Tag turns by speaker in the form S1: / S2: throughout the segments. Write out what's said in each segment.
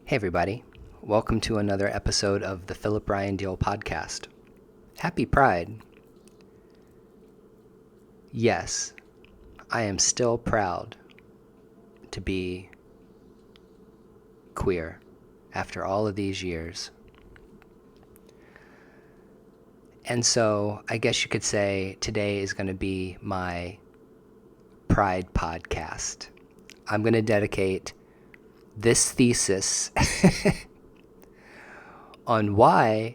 S1: Hey everybody, welcome to another episode of the Philip Ryan Deal podcast. Happy Pride. Yes, I am still proud to be queer after all of these years. And so I guess you could say today is going to be my Pride podcast. I'm going to dedicate this thesis on why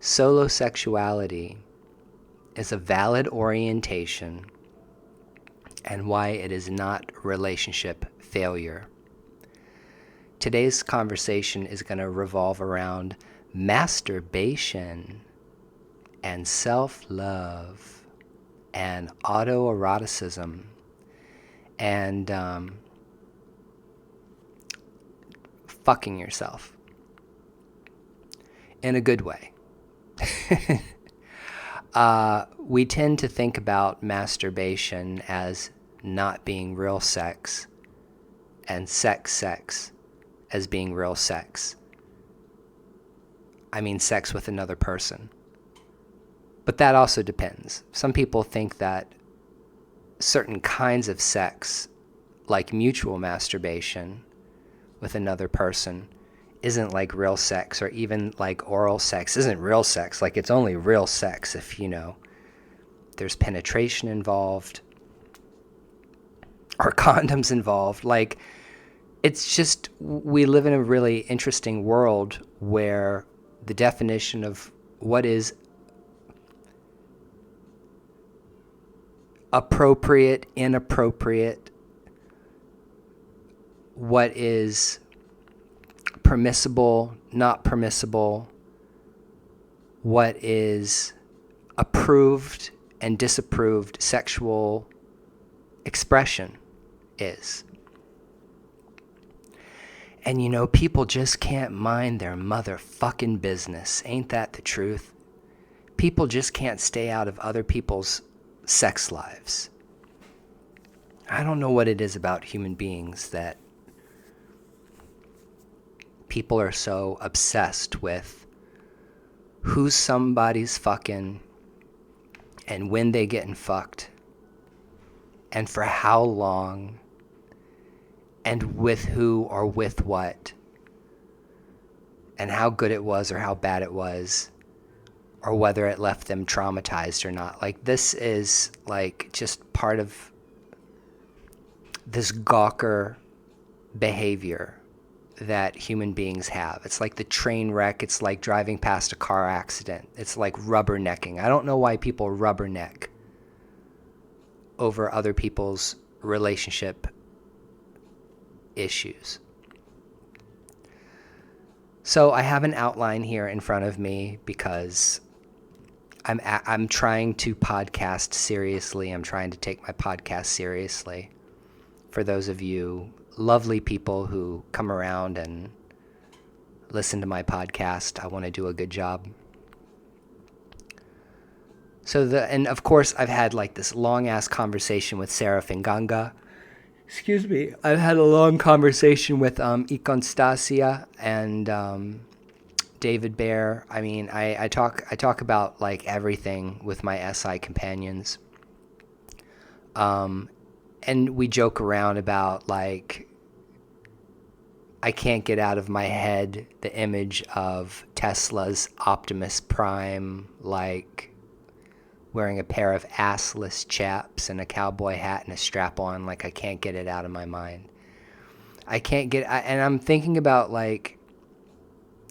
S1: solosexuality is a valid orientation and why it is not relationship failure. Today's conversation is going to revolve around masturbation and self-love and autoeroticism and fucking yourself in a good way. We tend to think about masturbation as not being real sex and sex as being real sex. I mean sex with another person. But that also depends. Some people think that certain kinds of sex, like mutual masturbation with another person, isn't like real sex, or even like oral sex isn't real sex. Like it's only real sex if, there's penetration involved or condoms involved. Like it's just, we live in a really interesting world where the definition of what is appropriate, inappropriate, what is permissible, not permissible, what is approved and disapproved sexual expression is. And people just can't mind their motherfucking business. Ain't that the truth? People just can't stay out of other people's sex lives. I don't know what it is about human beings that people are so obsessed with who somebody's fucking and when they getting fucked and for how long and with who or with what and how good it was or how bad it was or whether it left them traumatized or not. Like this is like just part of this gawker behavior that human beings have. It's like the train wreck. It's like driving past a car accident. It's like rubbernecking. I don't know why people rubberneck over other people's relationship issues. So I have an outline here in front of me because I'm trying to podcast seriously. I'm trying to take my podcast seriously. For those of you lovely people who come around and listen to my podcast, I want to do a good job. And of course, I've had like this long ass conversation with Sarah Finganga. Excuse me. I've had a long conversation with Iconstasia and David Bear. I mean, I talk about like everything with my SI companions. And we joke around about, like, I can't get out of my head the image of Tesla's Optimus Prime, like, wearing a pair of assless chaps and a cowboy hat and a strap-on. Like, I can't get it out of my mind. And I'm thinking about, like,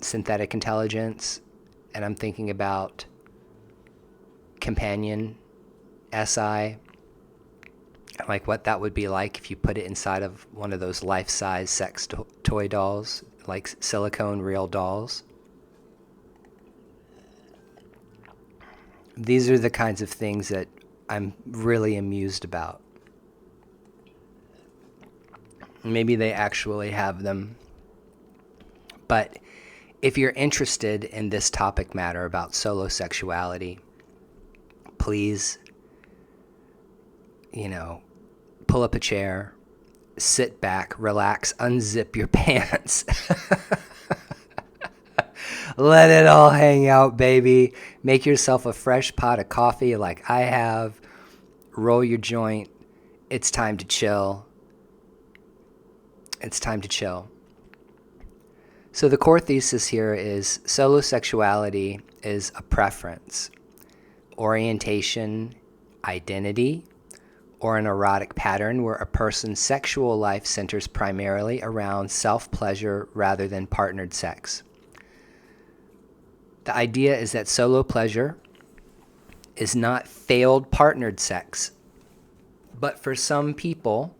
S1: synthetic intelligence, and I'm thinking about companion SI, like what that would be like if you put it inside of one of those life-size sex toy dolls, like silicone real dolls. These are the kinds of things that I'm really amused about. Maybe they actually have them. But if you're interested in this topic matter about solosexuality, please, pull up a chair, sit back, relax, unzip your pants, Let it all hang out, baby. Make yourself a fresh pot of coffee like I have. Roll your joint. It's time to chill. It's time to chill. So the core thesis here is solosexuality is a preference, orientation, identity, or an erotic pattern where a person's sexual life centers primarily around self-pleasure rather than partnered sex. The idea is that solo pleasure is not failed partnered sex, but for some people,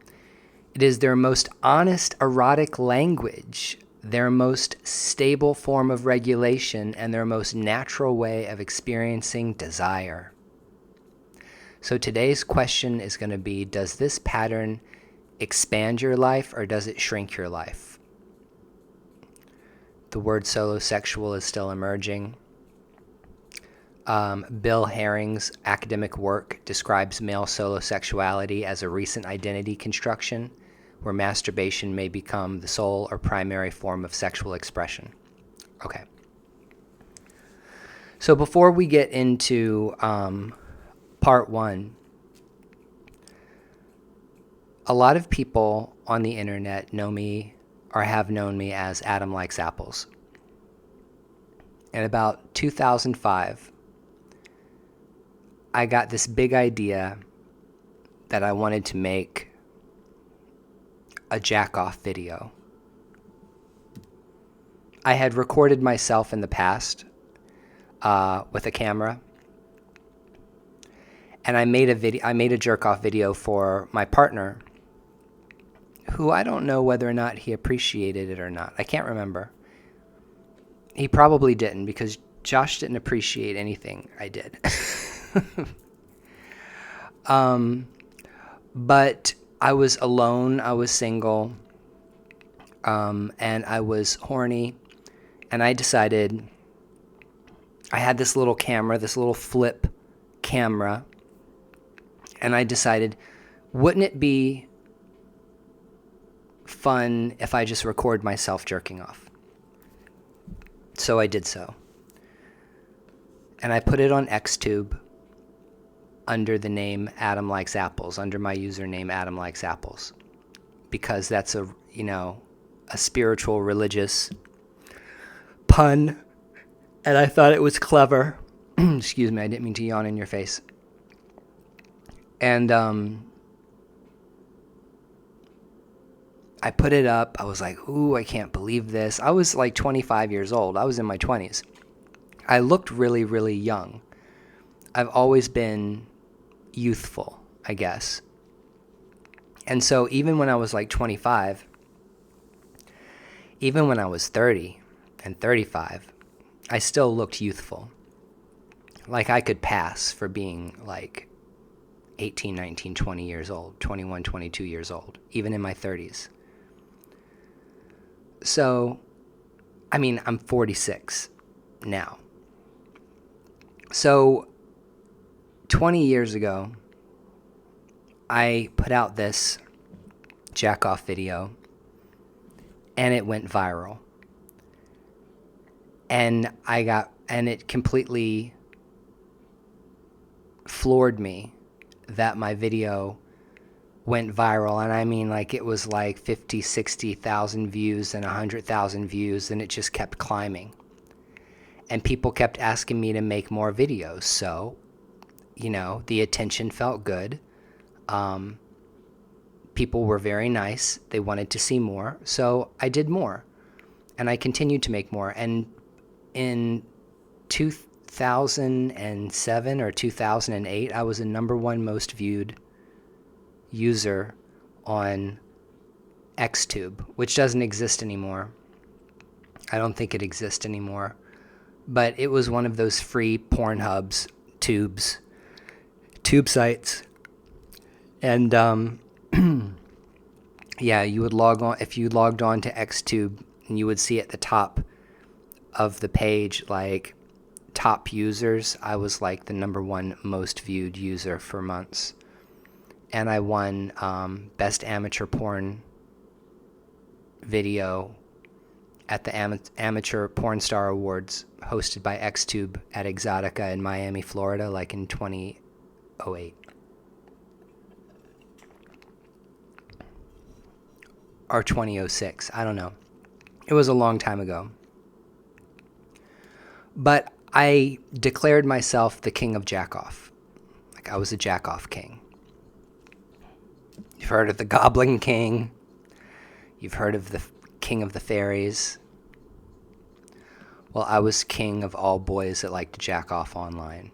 S1: it is their most honest erotic language, their most stable form of regulation, and their most natural way of experiencing desire. So today's question is going to be, does this pattern expand your life or does it shrink your life? The word solosexual is still emerging. Bill Herring's academic work describes male solosexuality as a recent identity construction where masturbation may become the sole or primary form of sexual expression. Okay. So before we get into part one, a lot of people on the internet know me or have known me as Adam Likes Apples. In about 2005, I got this big idea that I wanted to make a jack-off video. I had recorded myself in the past with a camera, and I made a jerk-off video for my partner, who I don't know whether or not he appreciated it or not. I can't remember. He probably didn't, because Josh didn't appreciate anything I did. But I was alone, I was single, and I was horny, and I decided, I had this little camera, this little flip camera, and I decided, wouldn't it be fun if I just record myself jerking off? So I did so. And I put it on Xtube under the name Adam Likes Apples, under my username Adam Likes Apples, because that's a spiritual, religious pun, and I thought it was clever. Excuse me, I didn't mean to yawn in your face. And I put it up. I was like, ooh, I can't believe this. I was like 25 years old. I was in my 20s. I looked really, really young. I've always been youthful, I guess. And so even when I was like 25, even when I was 30 and 35, I still looked youthful. Like I could pass for being like 18, 19, 20 years old, 21, 22 years old, even in my 30s. So, I mean, I'm 46 now. So 20 years ago, I put out this jack-off video, and it went viral. And it completely floored me that my video went viral. And I mean, like, it was like 50, 60,000 views and 100,000 views, and it just kept climbing. And people kept asking me to make more videos. So, the attention felt good. People were very nice. They wanted to see more. So I did more. And I continued to make more. And in 2007 or 2008, I was the #1 most viewed user on Xtube, which doesn't exist anymore. I don't think it exists anymore. But it was one of those free Pornhubs, tube sites. And yeah, you would log on. If you logged on to Xtube, and you would see at the top of the page, like, top users. I was like the #1 most viewed user for months. And I won best amateur porn video at the Amateur Porn Star Awards hosted by XTube at Exotica in Miami, Florida, like in 2008. Or 2006, I don't know. It was a long time ago. But I declared myself the king of jack-off. Like, I was a jack-off king. You've heard of the Goblin King. You've heard of the King of the Fairies. Well, I was king of all boys that like to jack off online.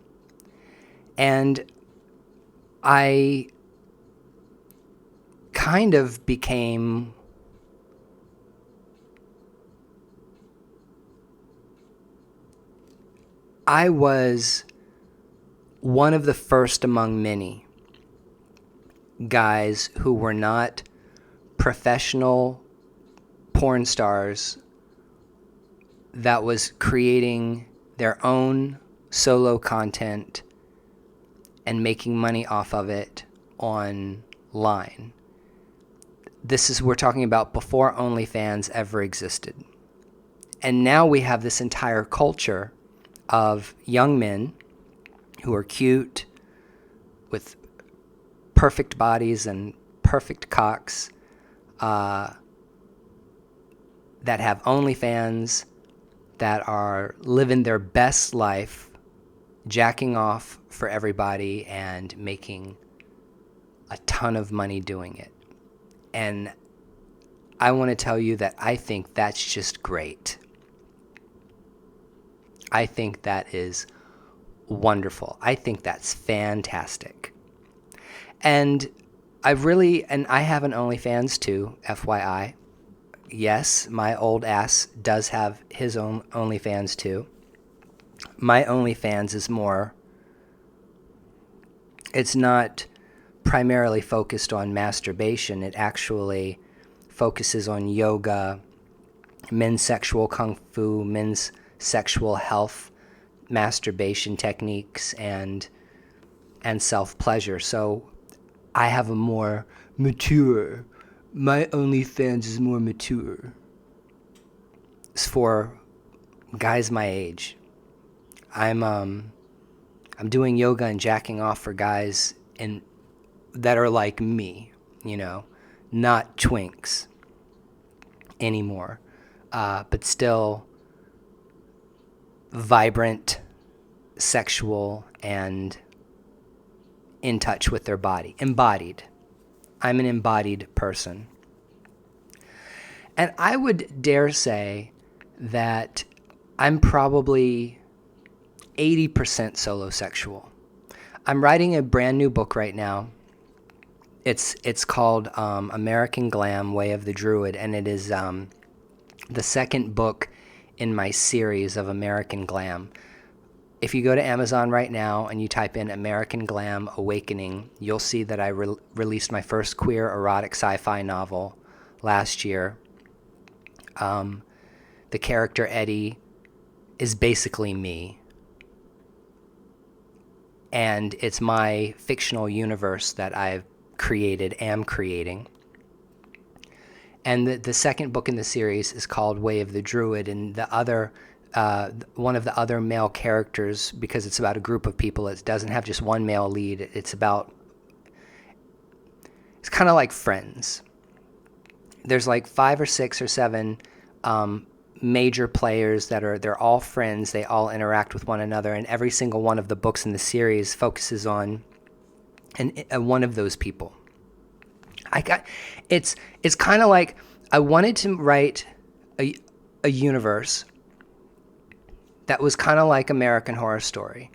S1: And I kind of became I was one of the first among many guys who were not professional porn stars that was creating their own solo content and making money off of it online. We're talking about before OnlyFans ever existed. And now we have this entire culture of young men who are cute with perfect bodies and perfect cocks that have OnlyFans, that are living their best life, jacking off for everybody and making a ton of money doing it. And I want to tell you that I think that's just great. I think that is wonderful. I think that's fantastic. And I have an OnlyFans too, FYI. Yes, my old ass does have his own OnlyFans too. My OnlyFans is it's not primarily focused on masturbation. It actually focuses on yoga, men's sexual kung fu, men's sexual health, masturbation techniques, and self-pleasure. So I have a more mature, my OnlyFans is more mature. It's for guys my age. I'm doing yoga and jacking off for guys that are like me, not twinks anymore, but still vibrant, sexual, and in touch with their body. Embodied. I'm an embodied person. And I would dare say that I'm probably 80% solosexual. I'm writing a brand new book right now. It's called American Glam, Way of the Druid, and it is the second book in my series of American Glam. If you go to Amazon right now and you type in American Glam Awakening, you'll see that I released my first queer erotic sci-fi novel last year. The character Eddie is basically me. And it's my fictional universe that am creating. And the second book in the series is called Way of the Druid, and one of the other male characters, because it's about a group of people, it doesn't have just one male lead. It's kind of like Friends. There's like 5 or 6 or 7 major players they're all friends. They all interact with one another, and every single one of the books in the series focuses on one of those people. It's kind of like I wanted to write a universe that was kind of like American Horror Story.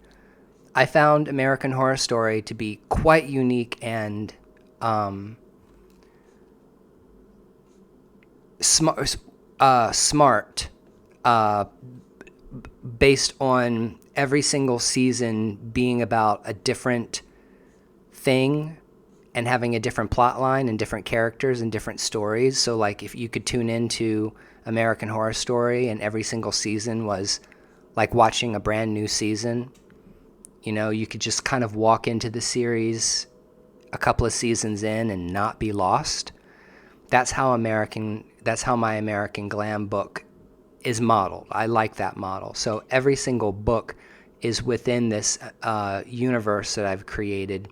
S1: I found American Horror Story to be quite unique and smart, based on every single season being about a different thing and having a different plot line and different characters and different stories. So like if you could tune into American Horror Story and every single season was like watching a brand new season, you could just kind of walk into the series a couple of seasons in and not be lost. That's how my American Glam book is modeled. I like that model. So every single book is within this universe that I've created,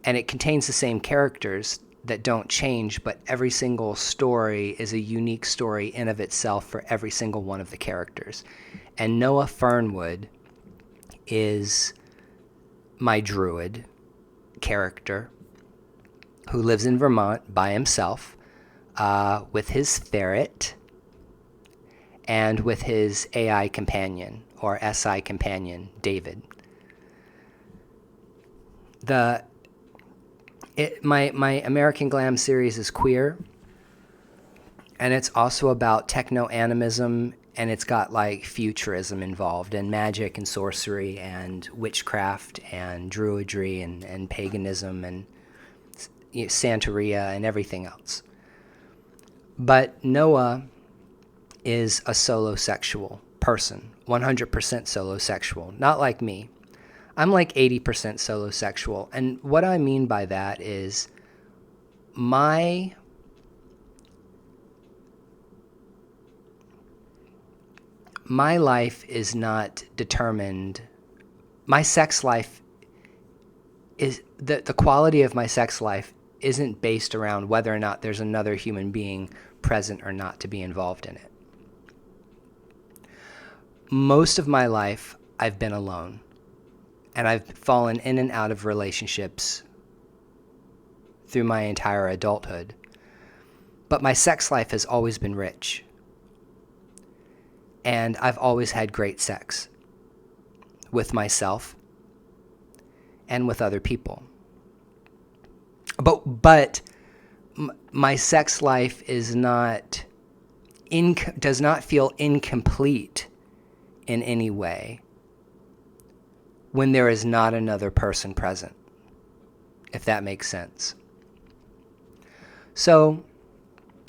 S1: and it contains the same characters that don't change, but every single story is a unique story in of itself for every single one of the characters. And Noah Fernwood is my druid character who lives in Vermont by himself with his ferret and with his AI companion, or SI companion, David. My American Glam series is queer, and it's also about techno-animism, and it's got like futurism involved, and magic and sorcery and witchcraft and druidry and paganism and Santeria and everything else. But Noah is a solosexual person, 100% solosexual, not like me. I'm like 80% solosexual. And what I mean by that is my life is not determined. My sex life is the quality of my sex life isn't based around whether or not there's another human being present or not to be involved in it. Most of my life, I've been alone, and I've fallen in and out of relationships through my entire adulthood. But my sex life has always been rich, and I've always had great sex with myself and with other people. But my sex life is does not feel incomplete in any way when there is not another person present, if that makes sense. So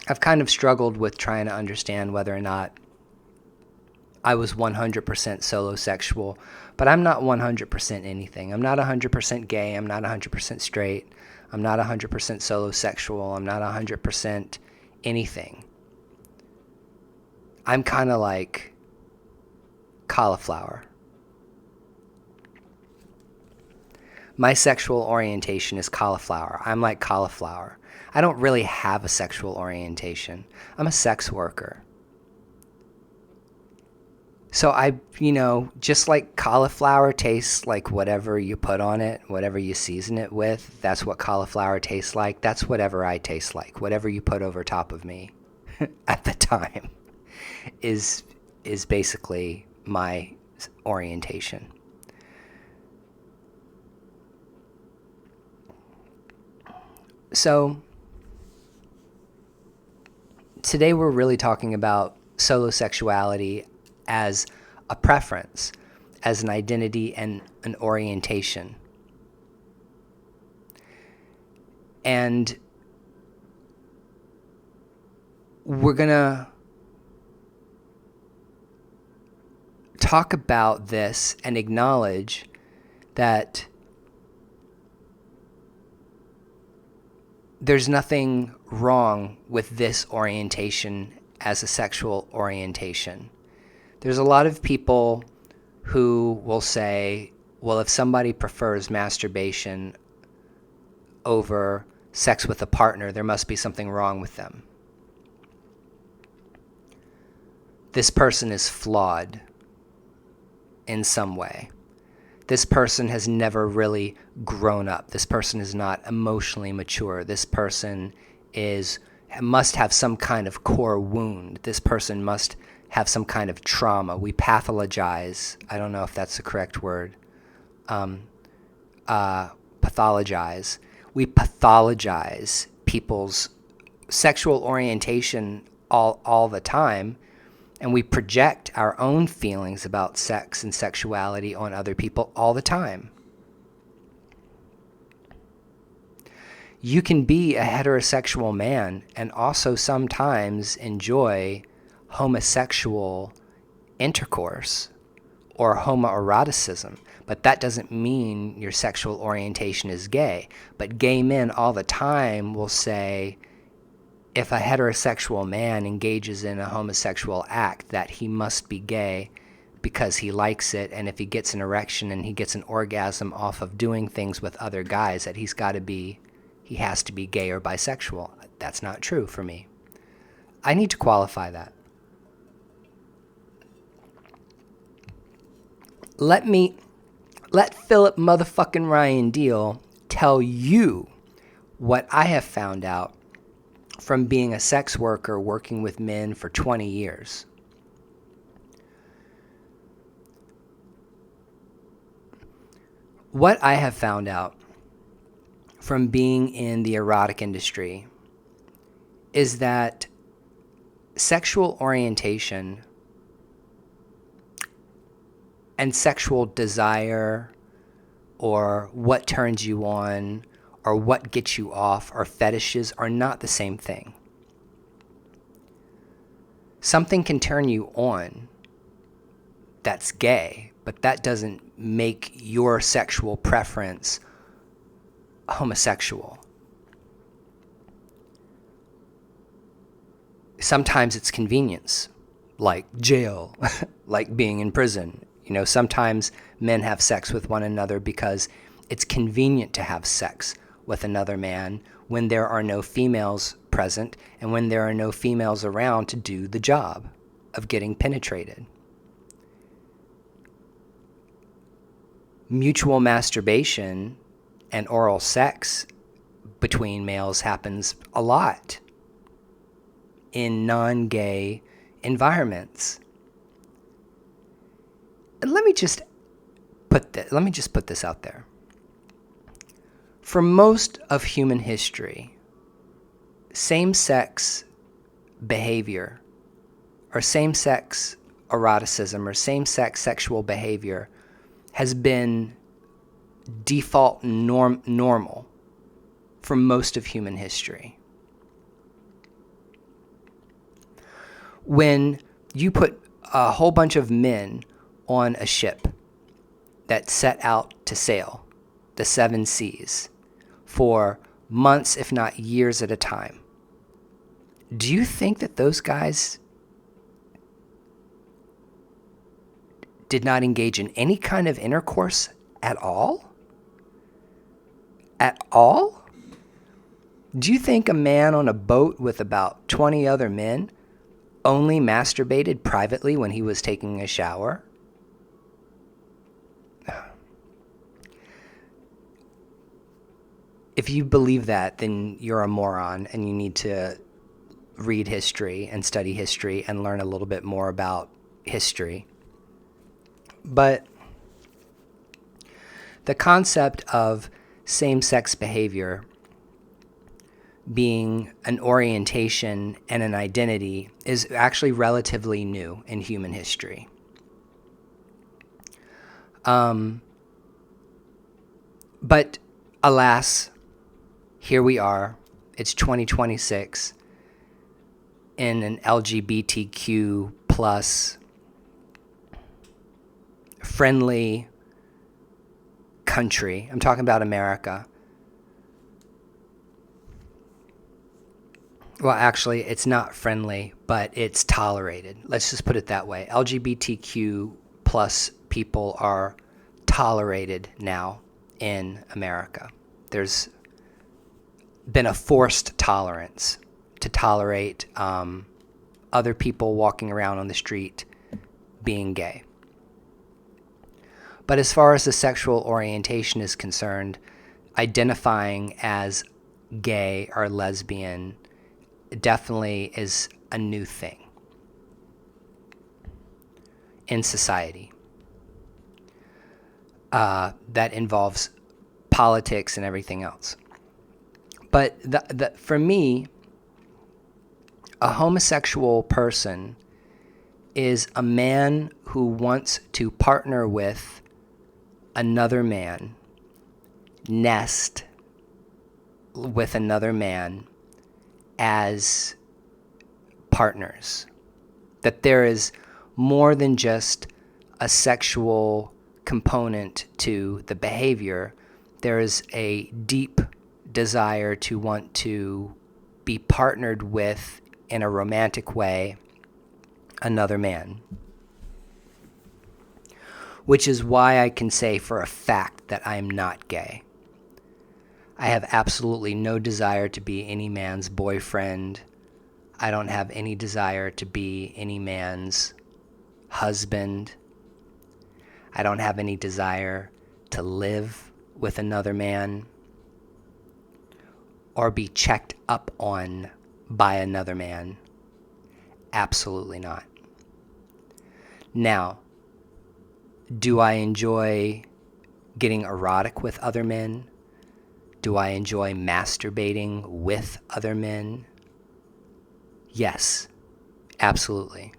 S1: I've kind of struggled with trying to understand whether or not I was 100% solosexual, but I'm not 100% anything. I'm not 100% gay. I'm not 100% straight. I'm not 100% solosexual. I'm not 100% anything. I'm kind of like cauliflower. My sexual orientation is cauliflower. I'm like cauliflower. I don't really have a sexual orientation. I'm a sex worker. So just like cauliflower tastes like whatever you put on it, whatever you season it with, that's what cauliflower tastes like. That's whatever I taste like. Whatever you put over top of me at the time is basically my orientation. So today we're really talking about solosexuality as a preference, as an identity and an orientation. And we're going to talk about this and acknowledge that there's nothing wrong with this orientation as a sexual orientation. There's a lot of people who will say, well, if somebody prefers masturbation over sex with a partner, there must be something wrong with them. This person is flawed in some way. This person has never really grown up. This person is not emotionally mature. This person must have some kind of core wound. This person must have some kind of trauma. We pathologize. I don't know if that's the correct word. Pathologize. We pathologize people's sexual orientation all the time, and we project our own feelings about sex and sexuality on other people all the time. You can be a heterosexual man and also sometimes enjoy homosexual intercourse or homoeroticism, but that doesn't mean your sexual orientation is gay. But gay men all the time will say, if a heterosexual man engages in a homosexual act, that he must be gay because he likes it, and if he gets an erection and he gets an orgasm off of doing things with other guys, that he has to be gay or bisexual. That's not true for me. I need to qualify that. Let Philip motherfucking Ryan Deal tell you what I have found out from being a sex worker working with men for 20 years. What I have found out from being in the erotic industry is that sexual orientation and sexual desire, or what turns you on, or what gets you off, or fetishes are not the same thing. Something can turn you on that's gay, but that doesn't make your sexual preference homosexual. Sometimes it's convenience, like jail, like being in prison. You know, sometimes men have sex with one another because it's convenient to have sex with another man when there are no females present and when there are no females around to do the job of getting penetrated. Mutual masturbation and oral sex between males happens a lot in non-gay environments. And let me just put this out there. For most of human history, same-sex behavior or same-sex eroticism or same-sex sexual behavior has been default normal for most of human history. When you put a whole bunch of men on a ship that set out to sail the 7 seas for months, if not years at a time, do you think that those guys did not engage in any kind of intercourse at all? At all? Do you think a man on a boat with about 20 other men only masturbated privately when he was taking a shower? If you believe that, then you're a moron and you need to read history and study history and learn a little bit more about history. But the concept of same-sex behavior being an orientation and an identity is actually relatively new in human history. But alas, here we are. It's 2026 in an LGBTQ plus friendly country. I'm talking about America. Well, actually, it's not friendly, but it's tolerated. Let's just put it that way. LGBTQ plus people are tolerated now in America. There's been a forced tolerance to tolerate other people walking around on the street being gay. But as far as the sexual orientation is concerned, identifying as gay or lesbian definitely is a new thing in society that involves politics and everything else. But for me, a homosexual person is a man who wants to partner with another man, nest with another man as partners. That there is more than just a sexual component to the behavior. There is a deep desire to want to be partnered with, in a romantic way, another man. Which is why I can say for a fact that I am not gay. I have absolutely no desire to be any man's boyfriend. I don't have any desire to be any man's husband. I don't have any desire to live with another man or be checked up on by another man. Absolutely not. Now, do I enjoy getting erotic with other men? Do I enjoy masturbating with other men? Yes, absolutely.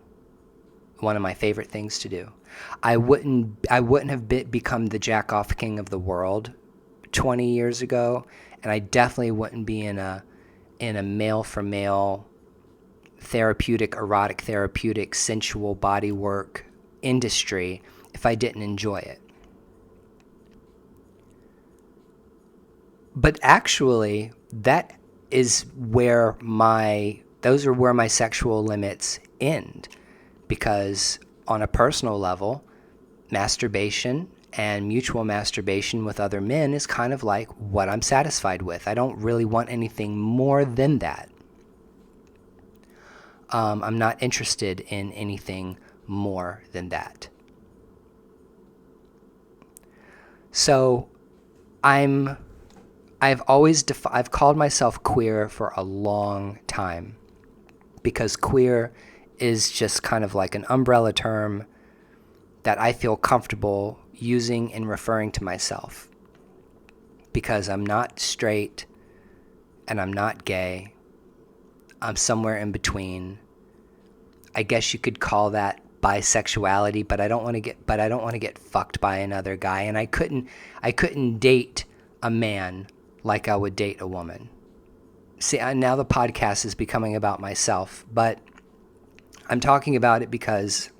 S1: One of my favorite things to do. I wouldn't have become the jack-off king of the world 20 years ago, and I definitely wouldn't be in a male-for-male erotic therapeutic, sensual body work industry if I didn't enjoy it. But actually, those are where my sexual limits end. Because on a personal level, masturbation and mutual masturbation with other men is kind of like what I'm satisfied with. I don't really want anything more than that. I'm not interested in anything more than that. So I've called myself queer for a long time, because queer is just kind of like an umbrella term that I feel comfortable using in referring to myself, because I'm not straight and I'm not gay. I'm somewhere in between. I guess you could call that bisexuality, but I don't want to get fucked by another guy, and I couldn't date a man like I would date a woman. See, now the podcast is becoming about myself, but I'm talking about it because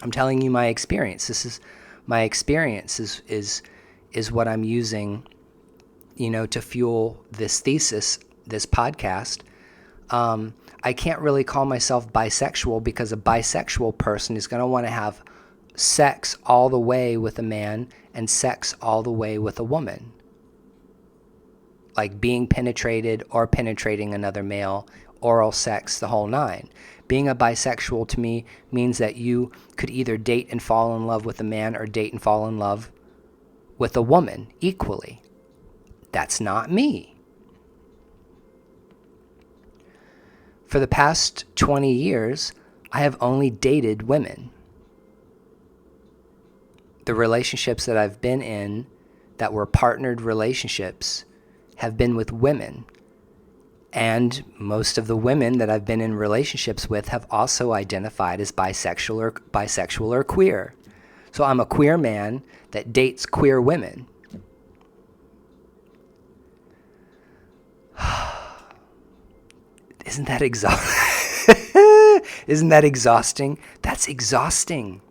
S1: I'm telling you my experience. This is my experience is what I'm using, to fuel this thesis, this podcast. I can't really call myself bisexual, because a bisexual person is going to want to have sex all the way with a man and sex all the way with a woman. Like being penetrated or penetrating another male, oral sex, the whole nine. Being a bisexual to me means that you could either date and fall in love with a man or date and fall in love with a woman equally. That's not me. For the past 20 years, I have only dated women. The relationships that I've been in that were partnered relationships have been with women. And most of the women that I've been in relationships with have also identified as bisexual or queer. So I'm a queer man that dates queer women. Isn't that exhausting? Isn't that exhausting? That's exhausting.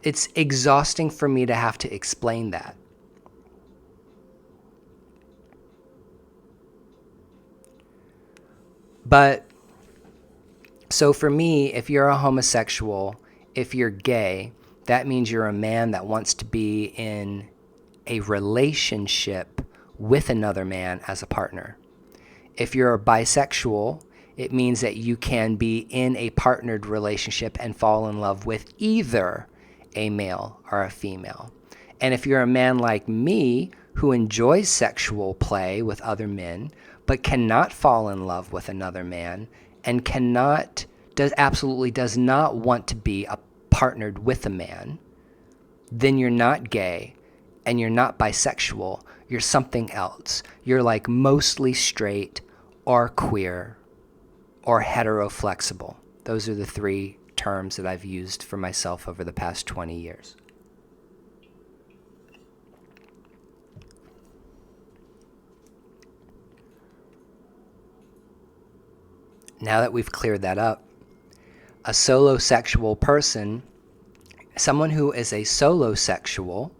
S1: It's exhausting for me to have to explain that. But, so for me, if you're a homosexual, if you're gay, that means you're a man that wants to be in a relationship with another man as a partner. If you're a bisexual, it means that you can be in a partnered relationship and fall in love with either a male or a female. And if you're a man like me who enjoys sexual play with other men but cannot fall in love with another man and absolutely does not want to be partnered with a man, then you're not gay and you're not bisexual. You're something else. You're like mostly straight or queer or heteroflexible. Those are the three terms that I've used for myself over the past 20 years. Now that we've cleared that up, a solosexual person, someone who is a solosexual,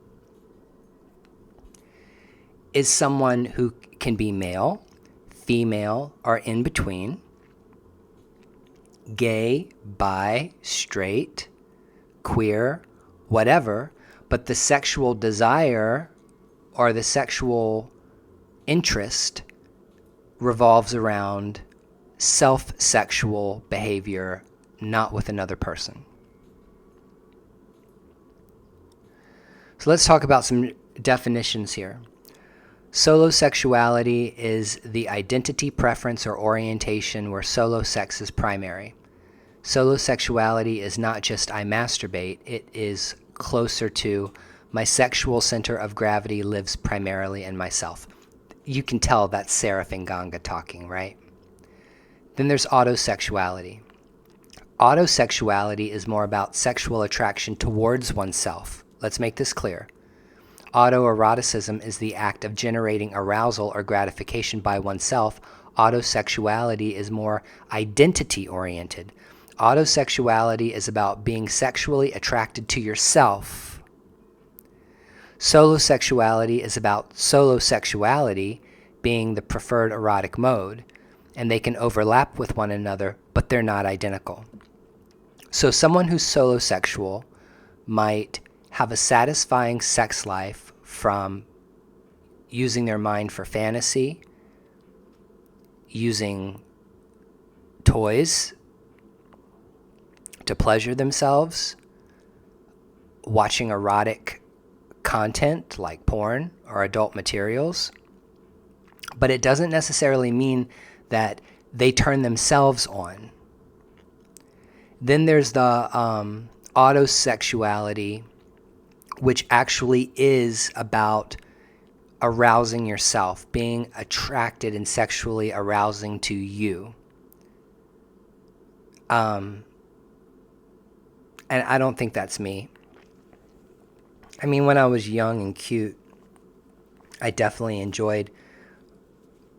S1: is someone who can be male, female, or in between, gay, bi, straight, queer, whatever, but the sexual desire or the sexual interest revolves around self-sexual behavior, not with another person. So let's talk about some definitions here. Solosexuality is the identity, preference, or orientation where solo sex is primary. Solosexuality is not just I masturbate, it is closer to my sexual center of gravity lives primarily in myself. You can tell that's Seraph and Ganga talking, right? Then there's autosexuality. Autosexuality is more about sexual attraction towards oneself. Let's make this clear. Autoeroticism is the act of generating arousal or gratification by oneself. Autosexuality is more identity-oriented. Autosexuality is about being sexually attracted to yourself. Solosexuality is about solosexuality being the preferred erotic mode, and they can overlap with one another, but they're not identical. So someone who's solosexual might have a satisfying sex life from using their mind for fantasy, using toys to pleasure themselves, watching erotic content like porn or adult materials. But it doesn't necessarily mean that they turn themselves on. Then there's the autosexuality, which actually is about arousing yourself, being attracted and sexually arousing to you. And I don't think that's me. I mean, when I was young and cute, I definitely enjoyed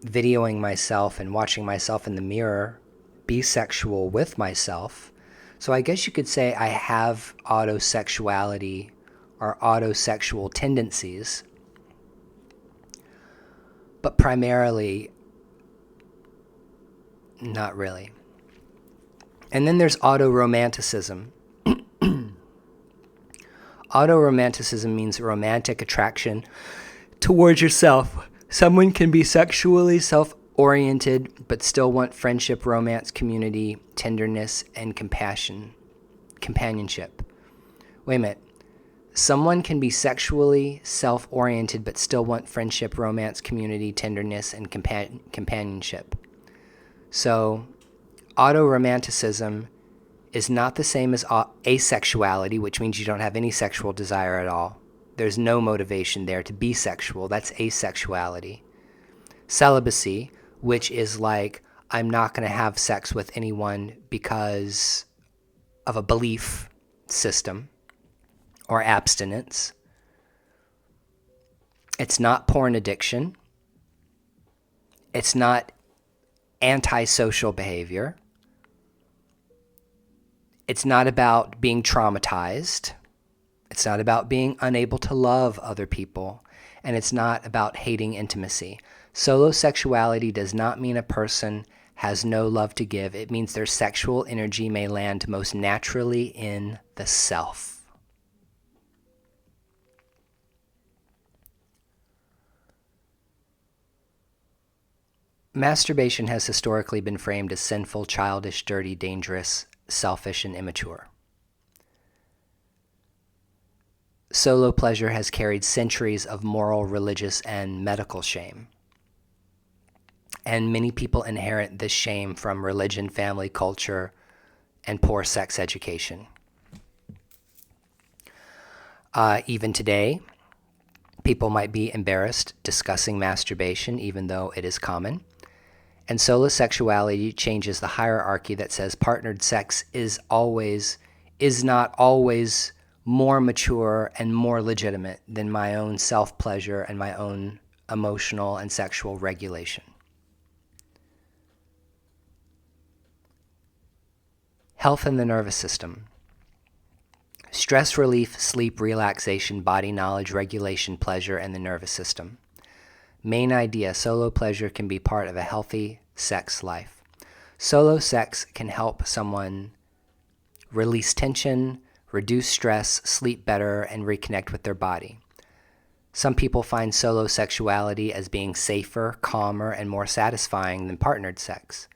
S1: videoing myself and watching myself in the mirror, be sexual with myself. So I guess you could say I have autosexuality or autosexual tendencies, but primarily not really. And then there's autoromanticism. Autoromanticism means romantic attraction towards yourself. Someone can be sexually self-oriented but still want friendship, romance, community, tenderness, and companionship. Wait a minute. Someone can be sexually self-oriented but still want friendship, romance, community, tenderness, and companionship. So autoromanticism is not the same as asexuality, which means you don't have any sexual desire at all. There's no motivation there to be sexual. That's asexuality. Celibacy, which is like, I'm not going to have sex with anyone because of a belief system or abstinence. It's not porn addiction. It's not antisocial behavior. It's not about being traumatized. It's not about being unable to love other people. And it's not about hating intimacy. Solosexuality does not mean a person has no love to give. It means their sexual energy may land most naturally in the self. Masturbation has historically been framed as sinful, childish, dirty, dangerous, selfish, and immature. Solo pleasure has carried centuries of moral, religious, and medical shame. And many people inherit this shame from religion, family, culture, and poor sex education. Even today, people might be embarrassed discussing masturbation, even though it is common. And solosexuality changes the hierarchy that says partnered sex is not always more mature and more legitimate than my own self-pleasure and my own emotional and sexual regulation. Health in the nervous system. Stress relief, sleep, relaxation, body knowledge, regulation, pleasure, and the nervous system. Main idea, solo pleasure can be part of a healthy sex life. Solo sex can help someone release tension, reduce stress, sleep better, and reconnect with their body. Some people find solosexuality as being safer, calmer, and more satisfying than partnered sex.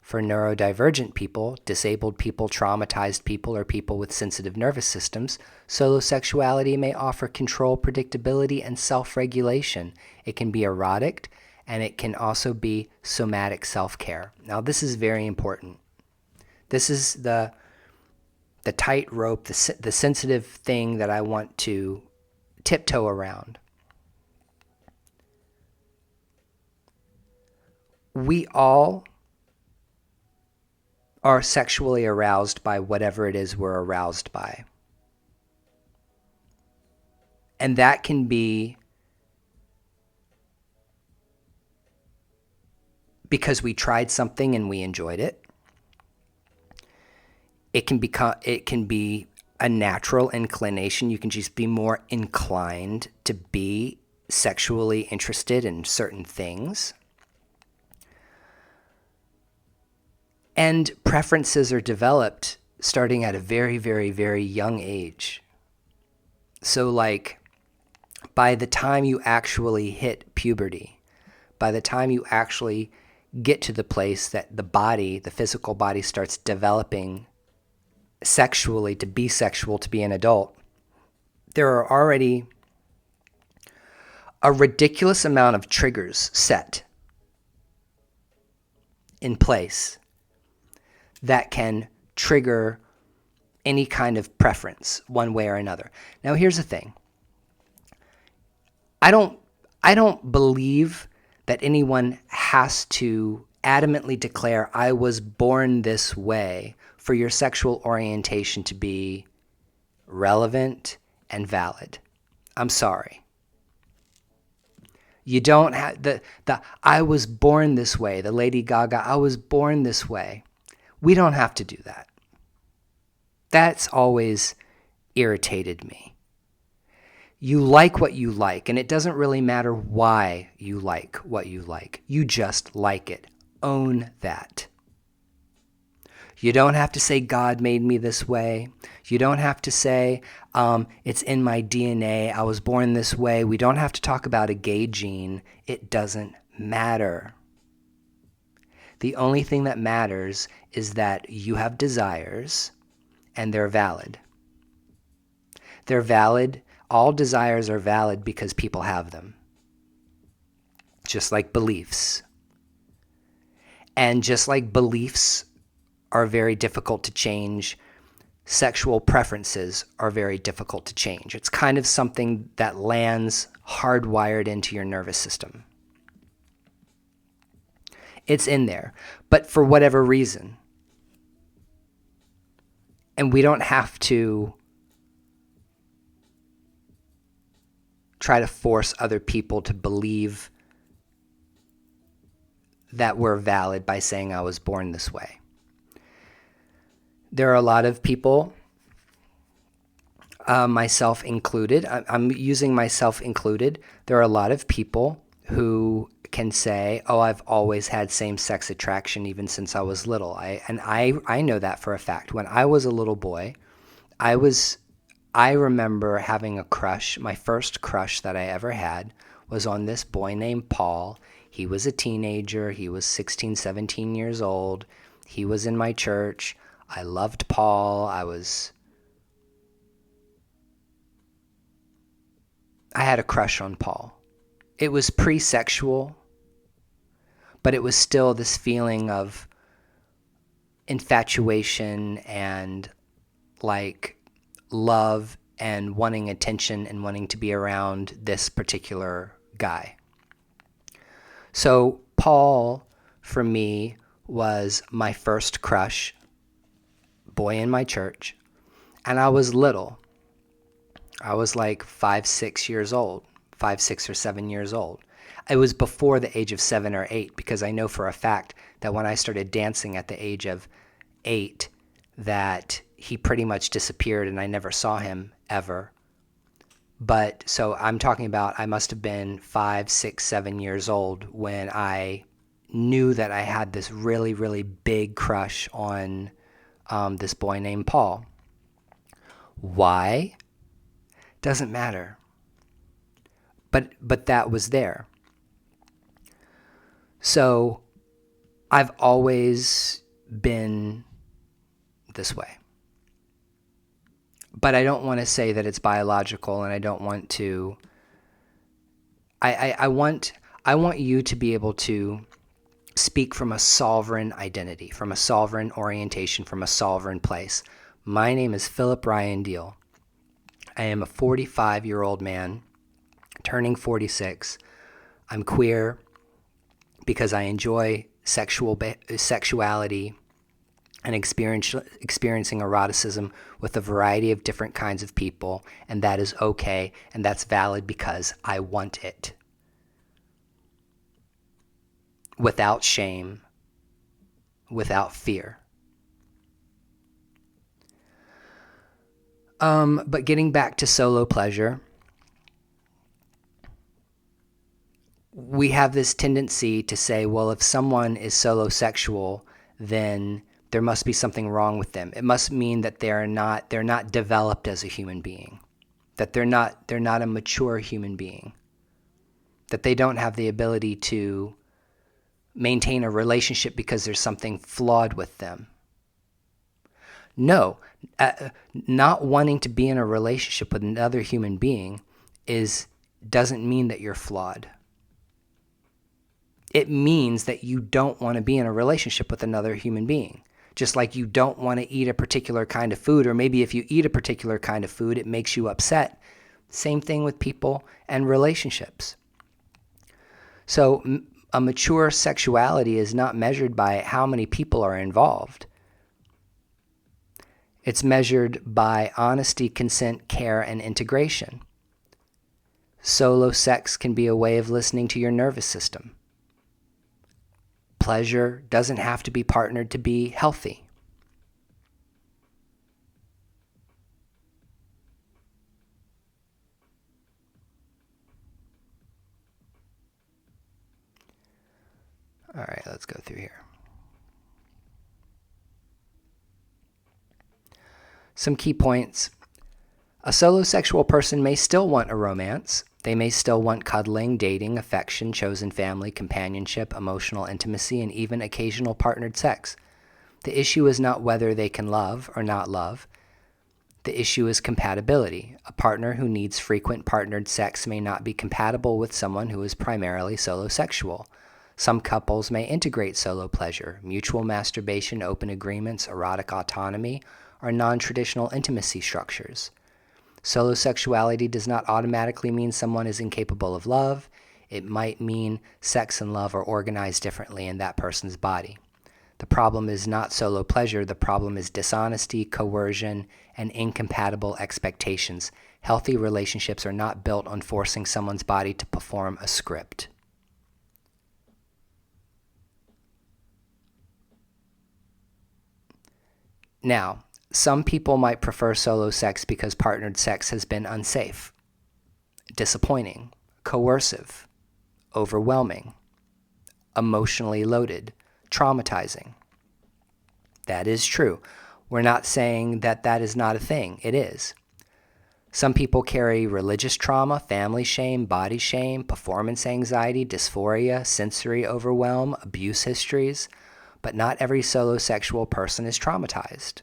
S1: For neurodivergent people, disabled people, traumatized people, or people with sensitive nervous systems, solosexuality may offer control, predictability, and self-regulation. It can be erotic, and it can also be somatic self-care. Now, this is very important. This is the tightrope, the sensitive thing that I want to tiptoe around. We all are sexually aroused by whatever it is we're aroused by. And that can be because we tried something and we enjoyed it. It can be a natural inclination. You can just be more inclined to be sexually interested in certain things. And preferences are developed starting at a very, very, very young age. So like by the time you actually hit puberty, by the time you actually get to the place that the physical body starts developing sexually to be sexual, to be an adult, there are already a ridiculous amount of triggers set in place that can trigger any kind of preference one way or another. Now, here's the thing. I don't believe that anyone has to adamantly declare, I was born this way, for your sexual orientation to be relevant and valid. I'm sorry. You don't have the I was born this way, the Lady Gaga, I was born this way. We don't have to do that. That's always irritated me. You like what you like, and it doesn't really matter why you like what you like. You just like it. Own that. You don't have to say God made me this way. You don't have to say it's in my DNA. I was born this way. We don't have to talk about a gay gene. It doesn't matter. The only thing that matters is that you have desires and they're valid. They're valid. All desires are valid because people have them. Just like beliefs. And just like beliefs are very difficult to change, sexual preferences are very difficult to change. It's kind of something that lands hardwired into your nervous system. It's in there, but for whatever reason. And we don't have to try to force other people to believe that we're valid by saying I was born this way. There are a lot of people, myself included, I'm using myself included. There are a lot of people who can say, oh, I've always had same-sex attraction even since I was little. I know that for a fact. When I was a little boy, I remember having a crush. My first crush that I ever had was on this boy named Paul. He was a teenager. He was 16, 17 years old. He was in my church. I loved Paul. I had a crush on Paul. It was pre-sexual, but it was still this feeling of infatuation and like love and wanting attention and wanting to be around this particular guy. So Paul, for me, was my first crush, boy in my church, and I was little. I was like 5, 6 years old, 5, 6 or 7 years old. It was before the age of 7 or 8 because I know for a fact that when I started dancing at the age of 8 that he pretty much disappeared and I never saw him ever. But so I'm talking about I must have been 5, 6, 7 years old when I knew that I had this really, really big crush on this boy named Paul. Why? Doesn't matter. But that was there. So I've always been this way. But I don't want to say that it's biological, and I don't want to. I want you to be able to speak from a sovereign identity, from a sovereign orientation, from a sovereign place. My name is Philip Ryan Deal. I am a 45-year-old man, turning 46. I'm queer because I enjoy sexuality and experiencing eroticism with a variety of different kinds of people, and that is okay, and that's valid because I want it. Without shame, without fear. But getting back to solo pleasure, we have this tendency to say, well, if someone is solosexual, then there must be something wrong with them. It must mean that they're not developed as a human being, that they're not a mature human being, that they don't have the ability to maintain a relationship because there's something flawed with them. No, not wanting to be in a relationship with another human being doesn't mean that you're flawed. It means that you don't want to be in a relationship with another human being. Just like you don't want to eat a particular kind of food, or maybe if you eat a particular kind of food, it makes you upset. Same thing with people and relationships. So a mature sexuality is not measured by how many people are involved. It's measured by honesty, consent, care, and integration. Solo sex can be a way of listening to your nervous system. Pleasure doesn't have to be partnered to be healthy. All right, let's go through here. Some key points. A solosexual person may still want a romance. They may still want cuddling, dating, affection, chosen family, companionship, emotional intimacy, and even occasional partnered sex. The issue is not whether they can love or not love. The issue is compatibility. A partner who needs frequent partnered sex may not be compatible with someone who is primarily solosexual. Some couples may integrate solo pleasure, mutual masturbation, open agreements, erotic autonomy, or non-traditional intimacy structures. Solosexuality does not automatically mean someone is incapable of love. It might mean sex and love are organized differently in that person's body. The problem is not solo pleasure. The problem is dishonesty, coercion, and incompatible expectations. Healthy relationships are not built on forcing someone's body to perform a script. Now, some people might prefer solo sex because partnered sex has been unsafe, disappointing, coercive, overwhelming, emotionally loaded, traumatizing. That is true. We're not saying that that is not a thing. It is. Some people carry religious trauma, family shame, body shame, performance anxiety, dysphoria, sensory overwhelm, abuse histories, but not every solosexual person is traumatized.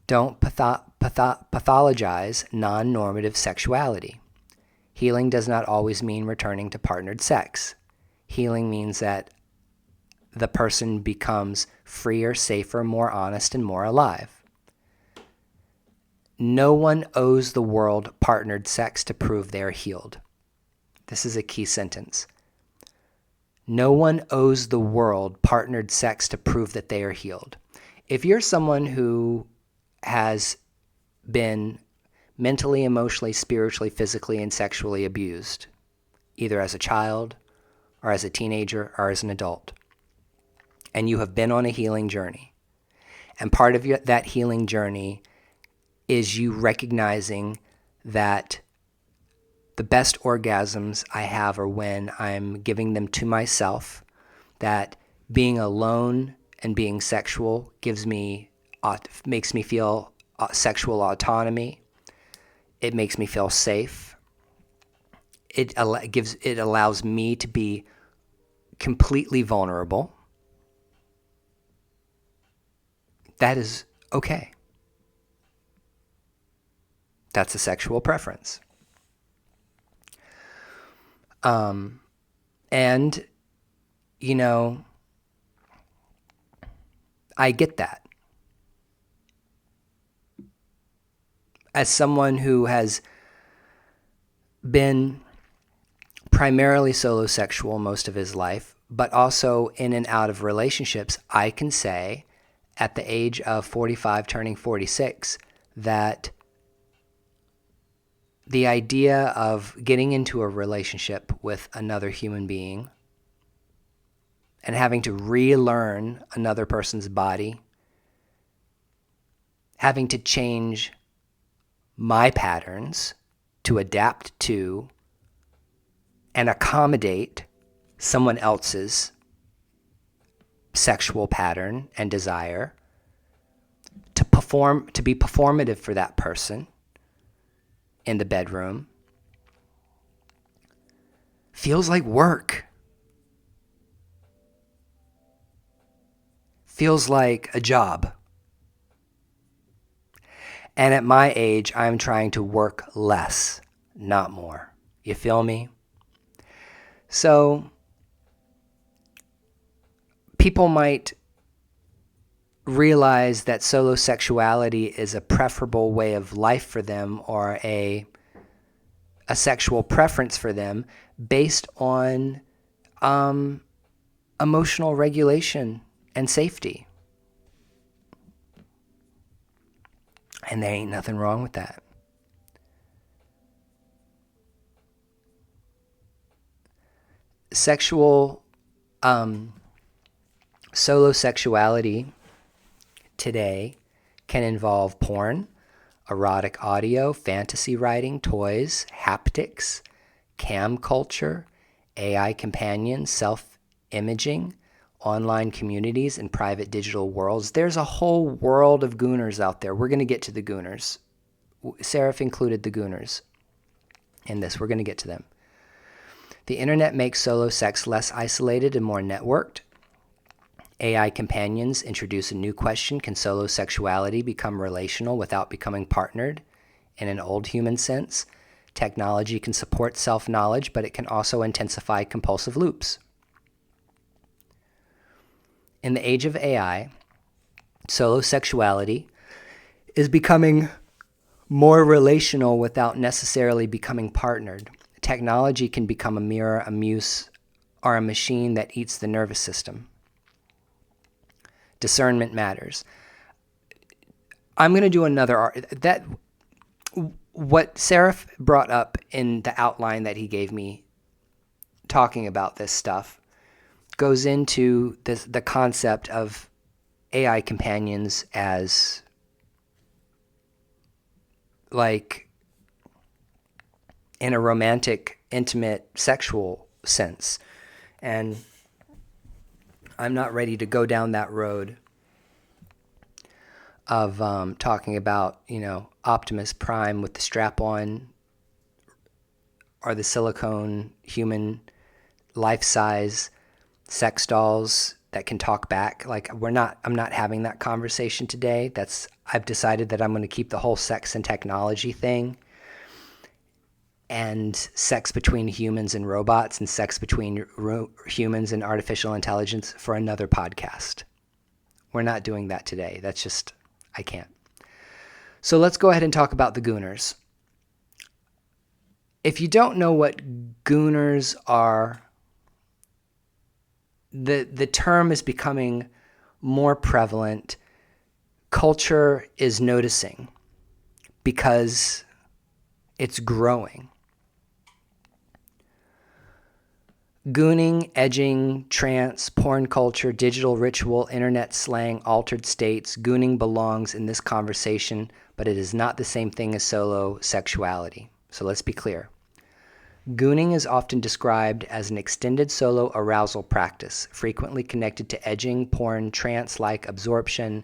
S1: Don't pathologize non-normative sexuality. Healing does not always mean returning to partnered sex. Healing means that the person becomes freer, safer, more honest, and more alive. No one owes the world partnered sex to prove they are healed. This is a key sentence. No one owes the world partnered sex to prove that they are healed. If you're someone who has been mentally, emotionally, spiritually, physically, and sexually abused, either as a child or as a teenager or as an adult, and you have been on a healing journey, and part of that healing journey is you recognizing that the best orgasms I have are when I'm giving them to myself, that being alone and being sexual makes me feel sexual autonomy. It makes me feel safe. It allows me to be completely vulnerable. That is okay. That's a sexual preference. And, you know, I get that. As someone who has been primarily solosexual most of his life, but also in and out of relationships, I can say at the age of 45, turning 46, that the idea of getting into a relationship with another human being and having to relearn another person's body, having to change my patterns to adapt to and accommodate someone else's sexual pattern and desire, to be performative for that person in the bedroom, feels like work. Feels like a job. And at my age, I'm trying to work less, not more. You feel me? So people might realize that solosexuality is a preferable way of life for them, or a sexual preference for them based on emotional regulation and safety. And there ain't nothing wrong with that. Sexual solosexuality today can involve porn, erotic audio, fantasy writing, toys, haptics, cam culture, AI companions, self-imaging, online communities, and private digital worlds. There's a whole world of gooners out there. We're going to get to the gooners. Seraph included the gooners in this. We're going to get to them. The internet makes solo sex less isolated and more networked. AI companions introduce a new question: can solosexuality become relational without becoming partnered in an old human sense? Technology can support self-knowledge, but it can also intensify compulsive loops. In the age of AI, solosexuality is becoming more relational without necessarily becoming partnered. Technology can become a mirror, a muse, or a machine that eats the nervous system. Discernment matters. I'm going to do another what Seraph brought up in the outline that he gave me talking about this stuff goes into the concept of AI companions as like in a romantic, intimate, sexual sense. And I'm not ready to go down that road of talking about, Optimus Prime with the strap-on or the silicone human life-size sex dolls that can talk back. Like I'm not having that conversation today. I've decided that I'm going to keep the whole sex and technology thing and sex between humans and robots and sex between humans and artificial intelligence for another podcast. We're not doing that today. That's just, I can't. So let's go ahead and talk about the gooners. If you don't know what gooners are, the term is becoming more prevalent. Culture is noticing because it's growing. Gooning, edging, trance, porn culture, digital ritual, internet slang, altered states. Gooning belongs in this conversation, but it is not the same thing as solosexuality. So let's be clear. Gooning is often described as an extended solo arousal practice, frequently connected to edging, porn, trance-like absorption,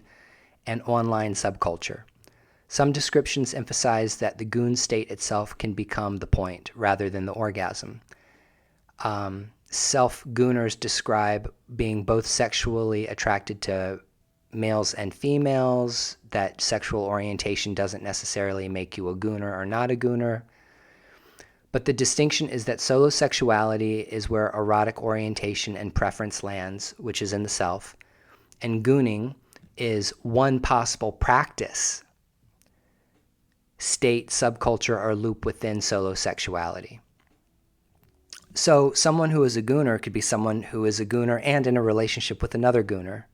S1: and online subculture. Some descriptions emphasize that the goon state itself can become the point rather than the orgasm. Self-gooners describe being both sexually attracted to males and females, that sexual orientation doesn't necessarily make you a gooner or not a gooner. But the distinction is that solosexuality is where erotic orientation and preference lands, which is in the self, and gooning is one possible practice, state, subculture, or loop within solosexuality. So someone who is a gooner could be someone who is a gooner and in a relationship with another gooner.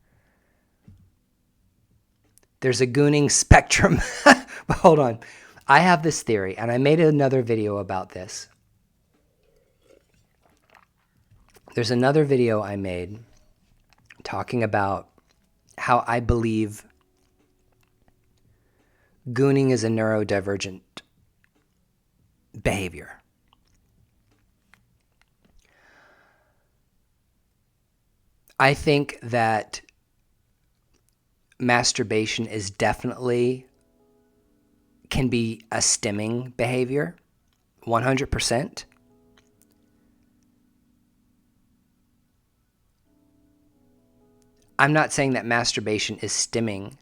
S1: There's a gooning spectrum. But hold on. I have this theory, and I made another video about this. There's another video I made talking about how I believe gooning is a neurodivergent behavior. I think that masturbation is definitely can be a stimming behavior, 100%. I'm not saying that masturbation is stimming,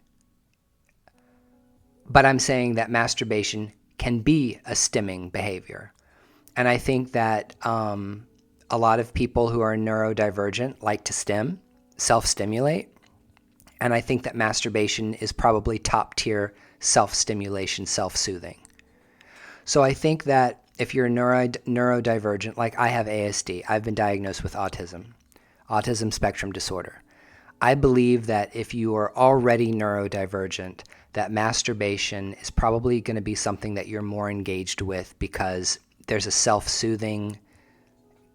S1: but I'm saying that masturbation can be a stimming behavior. And I think that a lot of people who are neurodivergent like to stim, self-stimulate. And I think that masturbation is probably top tier self-stimulation, self-soothing. So I think that if you're neurodivergent, like I have ASD, I've been diagnosed with autism spectrum disorder. I believe that if you are already neurodivergent, that masturbation is probably going to be something that you're more engaged with because there's a self-soothing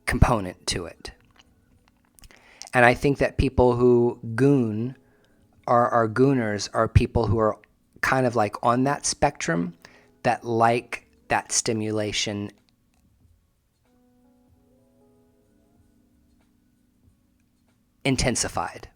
S1: component to it. And I think that people who goon are gooners are people who are kind of like on that spectrum that like that stimulation intensified.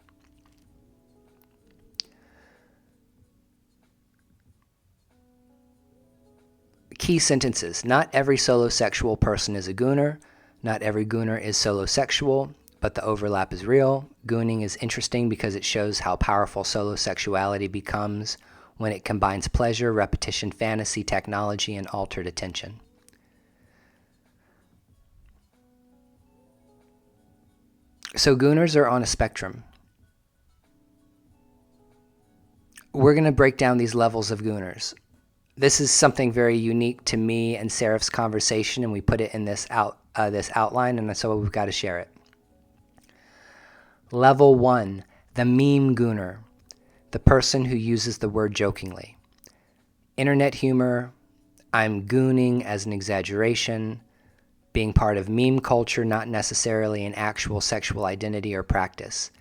S1: Key sentences. Not every solosexual person is a gooner. Not every gooner is solosexual, but the overlap is real. Gooning is interesting because it shows how powerful solosexuality becomes when it combines pleasure, repetition, fantasy, technology, and altered attention. So gooners are on a spectrum. We're going to break down these levels of gooners. This is something very unique to me and Seraph's conversation, and we put it in this outline, and so we've got to share it. Level 1, the meme gooner, the person who uses the word jokingly. Internet humor, I'm gooning as an exaggeration, being part of meme culture, not necessarily an actual sexual identity or practice.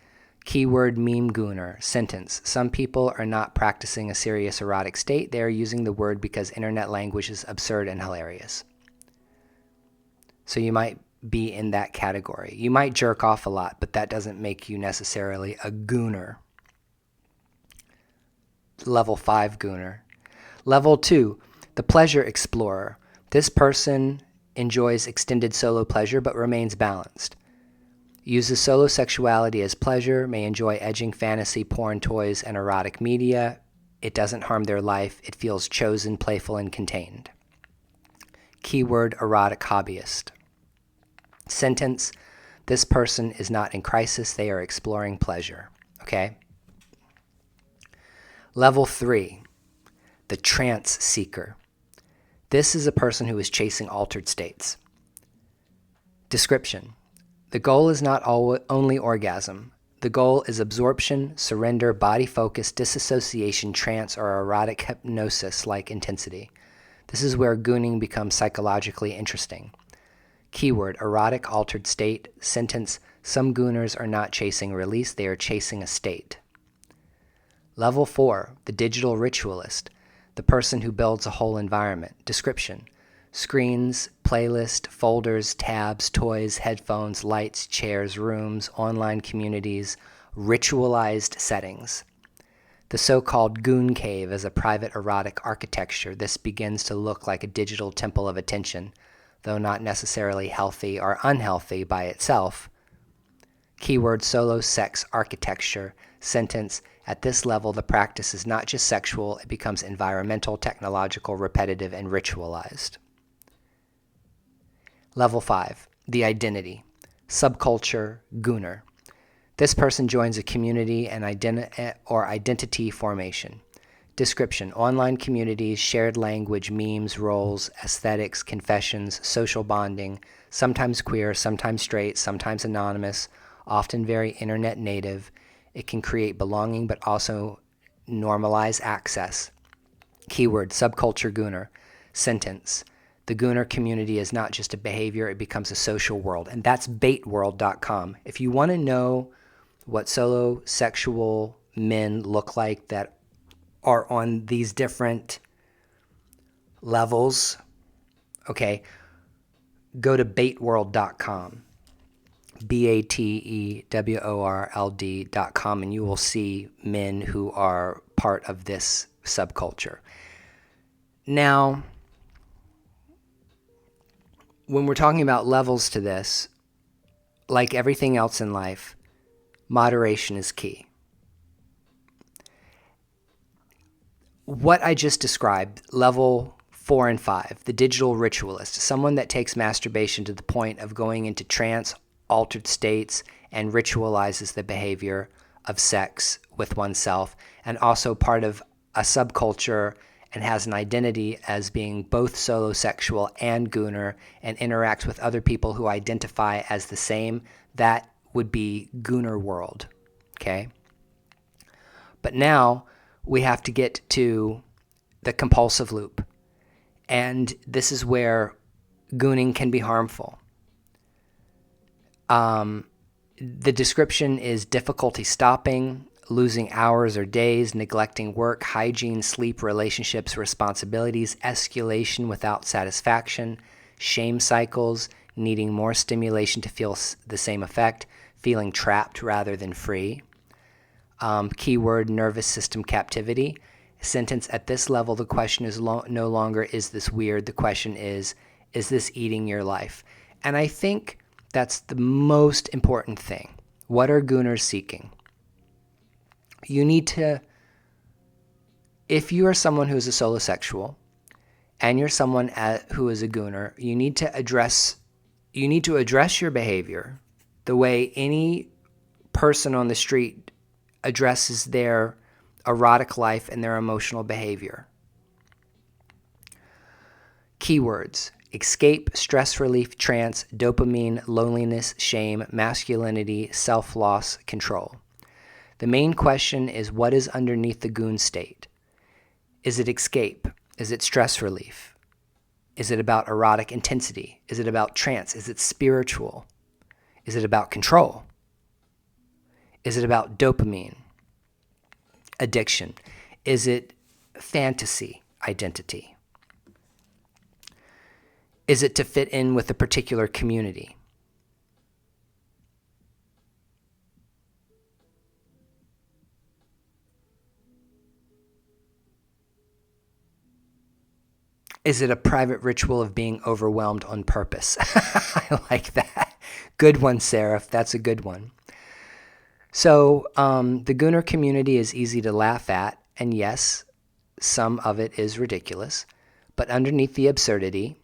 S1: Keyword meme gooner. Sentence. Some people are not practicing a serious erotic state. They are using the word because internet language is absurd and hilarious. So you might be in that category. You might jerk off a lot, but that doesn't make you necessarily a gooner. Level 5 gooner. Level 2, the pleasure explorer. This person enjoys extended solo pleasure but remains balanced. Uses solosexuality as pleasure, may enjoy edging, fantasy, porn, toys, and erotic media. It doesn't harm their life. It feels chosen, playful, and contained. Keyword erotic hobbyist. Sentence, this person is not in crisis. They are exploring pleasure. Okay? Level 3, the trance seeker. This is a person who is chasing altered states. Description. The goal is not only orgasm. The goal is absorption, surrender, body focus, disassociation, trance, or erotic hypnosis-like intensity. This is where gooning becomes psychologically interesting. Keyword, erotic altered state. Sentence, some gooners are not chasing release, they are chasing a state. Level 4, the digital ritualist, the person who builds a whole environment. Description, screens, playlist, folders, tabs, toys, headphones, lights, chairs, rooms, online communities, ritualized settings. The so-called goon cave is a private erotic architecture. This begins to look like a digital temple of attention, though not necessarily healthy or unhealthy by itself. Keyword, solo sex architecture. Sentence, at this level, the practice is not just sexual, it becomes environmental, technological, repetitive, and ritualized. Level 5, the identity. Subculture, gooner. This person joins a community and identity formation. Description, online communities, shared language, memes, roles, aesthetics, confessions, social bonding, sometimes queer, sometimes straight, sometimes anonymous, often very internet native. It can create belonging but also normalize access. Keyword, subculture gooner. Sentence, the gooner community is not just a behavior, it becomes a social world. And that's baitworld.com. If you want to know what solo sexual men look like that are on these different levels, okay, go to baitworld.com. BATEWORLD.com, and you will see men who are part of this subculture. Now, when we're talking about levels to this, like everything else in life, moderation is key. What I just described, level 4 and 5, the digital ritualist, someone that takes masturbation to the point of going into trance, altered states, and ritualizes the behavior of sex with oneself, and also part of a subculture and has an identity as being both solosexual and gooner and interacts with other people who identify as the same, that would be gooner world, okay? But now we have to get to the compulsive loop, and this is where gooning can be harmful. The description is difficulty stopping, losing hours or days, neglecting work, hygiene, sleep, relationships, responsibilities, escalation without satisfaction, shame cycles, needing more stimulation to feel the same effect, feeling trapped rather than free. Keyword, nervous system captivity. Sentence, at this level, the question is no longer, is this weird? The question is this eating your life? And I think that's the most important thing. What are gooners seeking? You need to, if you are someone who is a solosexual and you're someone who is a gooner, you need to address your behavior the way any person on the street addresses their erotic life and their emotional behavior. Keywords: escape, stress relief, trance, dopamine, loneliness, shame, masculinity, self-loss, control. The main question is, what is underneath the goon state? Is it escape? Is it stress relief? Is it about erotic intensity? Is it about trance? Is it spiritual? Is it about control? Is it about dopamine? Addiction? Is it fantasy identity? Is it to fit in with a particular community? Is it a private ritual of being overwhelmed on purpose? I like that. Good one, Seraph. That's a good one. So the gooner community is easy to laugh at, and yes, some of it is ridiculous. But underneath the absurdity,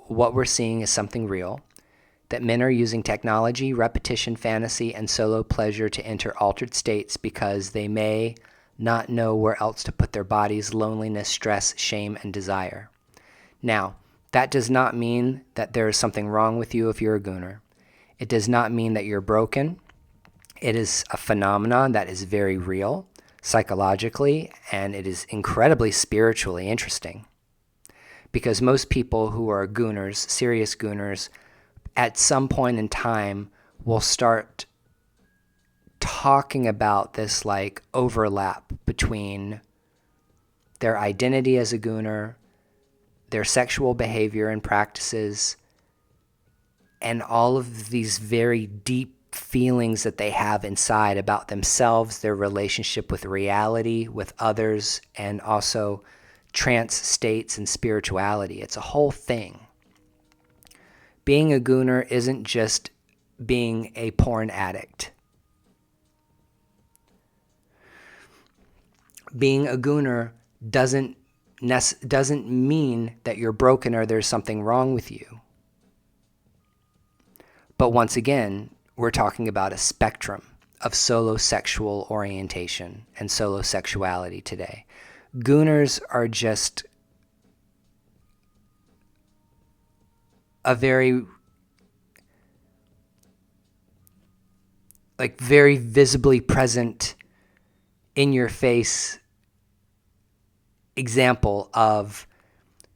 S1: what we're seeing is something real, that men are using technology, repetition, fantasy, and solo pleasure to enter altered states because they may not know where else to put their bodies, loneliness, stress, shame, and desire. Now, that does not mean that there is something wrong with you if you're a gooner. It does not mean that you're broken. It is a phenomenon that is very real psychologically, and it is incredibly spiritually interesting. Because most people who are gooners, serious gooners, at some point in time will start talking about this like overlap between their identity as a gooner, their sexual behavior and practices, and all of these very deep feelings that they have inside about themselves, their relationship with reality, with others, and also trance states and spirituality. It's a whole thing. Being a gooner isn't just being a porn addict. Being a gooner doesn't mean that you're broken or there's something wrong with you. But once again, we're talking about a spectrum of solosexual orientation and solosexuality today. Gooners are just a very visibly present, in your face example of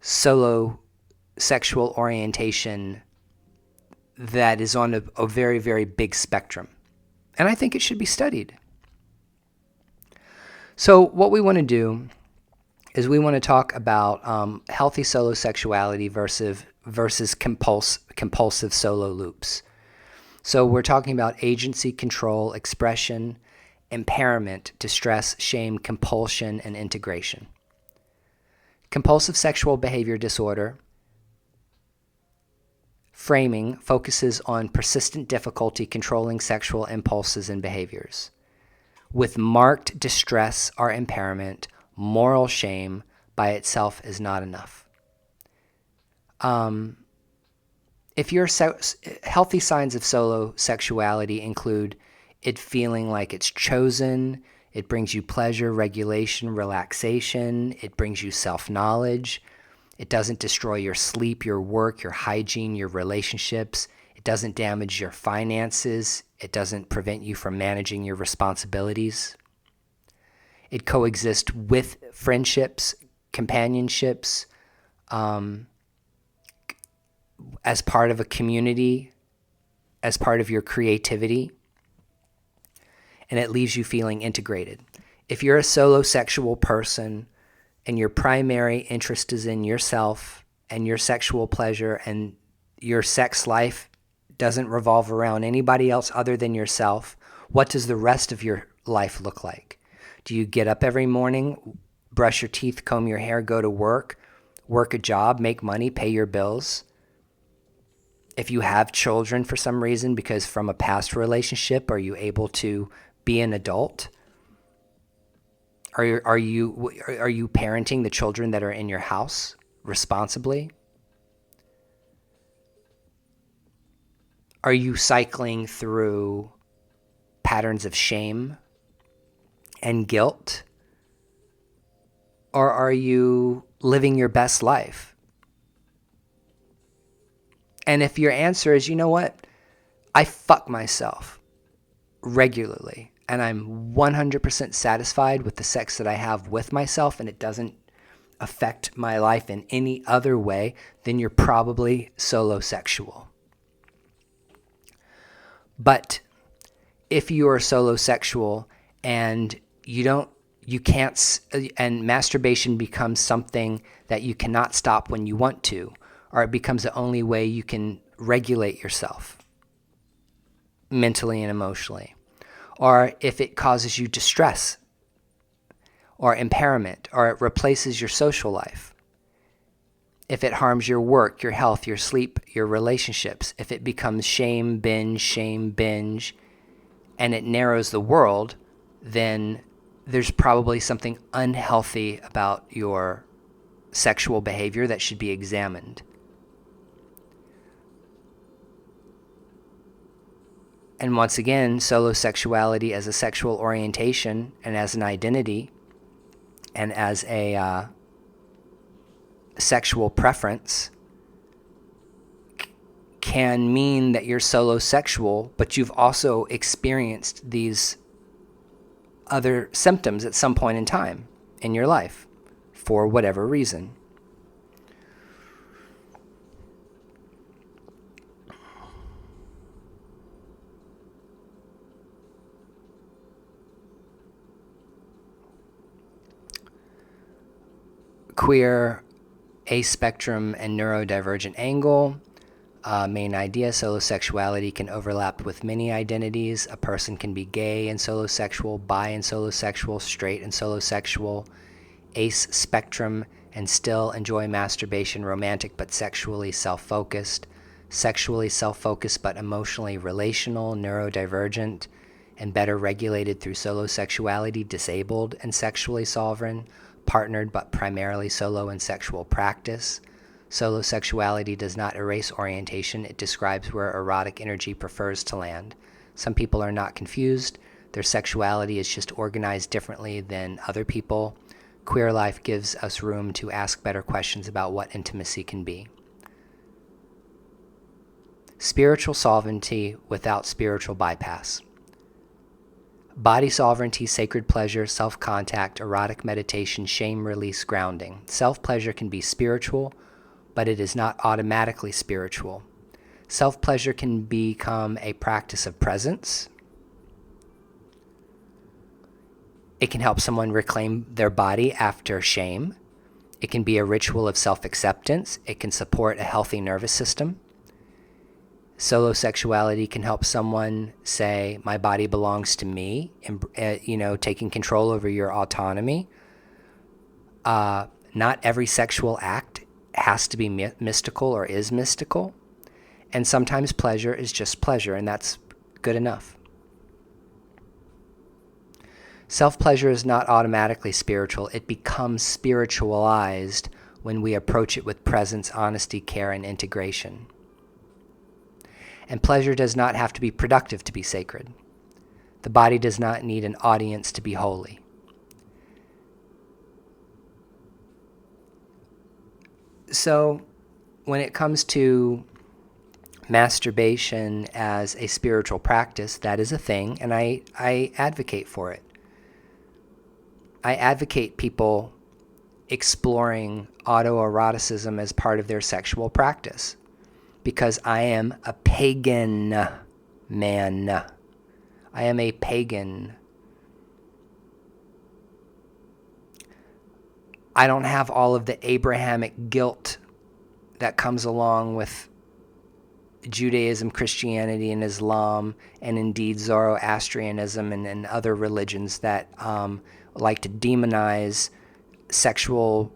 S1: solosexual orientation that is on a very, very big spectrum. And I think it should be studied. So what we want to do is we want to talk about healthy solosexuality versus compulsive solo loops. So we're talking about agency, control, expression, impairment, distress, shame, compulsion, and integration. Compulsive sexual behavior disorder framing focuses on persistent difficulty controlling sexual impulses and behaviors. With marked distress or impairment, moral shame by itself is not enough. If your healthy signs of solosexuality include it feeling like it's chosen, it brings you pleasure, regulation, relaxation, it brings you self-knowledge, it doesn't destroy your sleep, your work, your hygiene, your relationships, it doesn't damage your finances, it doesn't prevent you from managing your responsibilities. It coexists with friendships, companionships, as part of a community, as part of your creativity, and it leaves you feeling integrated. If you're a solosexual person and your primary interest is in yourself and your sexual pleasure, and your sex life doesn't revolve around anybody else other than yourself, what does the rest of your life look like? Do you get up every morning, brush your teeth, comb your hair, go to work a job, make money, pay your bills? If you have children for some reason, because from a past relationship, are you able to be an adult? Are you parenting the children that are in your house responsibly? Are you cycling through patterns of shame and guilt? Or are you living your best life? And if your answer is, you know what, I fuck myself regularly, and I'm 100% satisfied with the sex that I have with myself, and it doesn't affect my life in any other way, then you're probably solosexual. But if you are solosexual and you can't, and masturbation becomes something that you cannot stop when you want to, or it becomes the only way you can regulate yourself mentally and emotionally, or if it causes you distress or impairment, or it replaces your social life, if it harms your work, your health, your sleep, your relationships, if it becomes shame binge, and it narrows the world, then there's probably something unhealthy about your sexual behavior that should be examined. And once again, solosexuality as a sexual orientation and as an identity and as a sexual preference can mean that you're solosexual, but you've also experienced these other symptoms at some point in time in your life for whatever reason. queer, aspectrum, and neurodivergent angle. Main idea, solosexuality can overlap with many identities. A person can be gay and solosexual, bi and solosexual, straight and solosexual, ace spectrum, and still enjoy masturbation, romantic but sexually self-focused, sexually self-focused but emotionally relational, neurodivergent, and better regulated through solosexuality, disabled and sexually sovereign, partnered but primarily solo in sexual practice. Solosexuality does not erase orientation. It describes where erotic energy prefers to land. Some people are not confused. Their sexuality is just organized differently than other people. Queer life gives us room to ask better questions about what intimacy can be. Spiritual sovereignty without spiritual bypass. Body sovereignty, sacred pleasure, self-contact, erotic meditation, shame release, grounding. Self-pleasure can be spiritual, but it is not automatically spiritual. Self-pleasure can become a practice of presence. It can help someone reclaim their body after shame. It can be a ritual of self-acceptance. It can support a healthy nervous system. Solosexuality can help someone say, my body belongs to me, and, taking control over your autonomy. Not every sexual act has to be mystical or is mystical. And sometimes pleasure is just pleasure, and that's good enough. Self-pleasure is not automatically spiritual. It becomes spiritualized when we approach it with presence, honesty, care, and integration. And pleasure does not have to be productive to be sacred. The body does not need an audience to be holy. So, when it comes to masturbation as a spiritual practice, that is a thing, and I advocate for it. I advocate people exploring autoeroticism as part of their sexual practice, because I am a pagan man. I am a pagan. I don't have all of the Abrahamic guilt that comes along with Judaism, Christianity, and Islam, and indeed Zoroastrianism and other religions that like to demonize sexual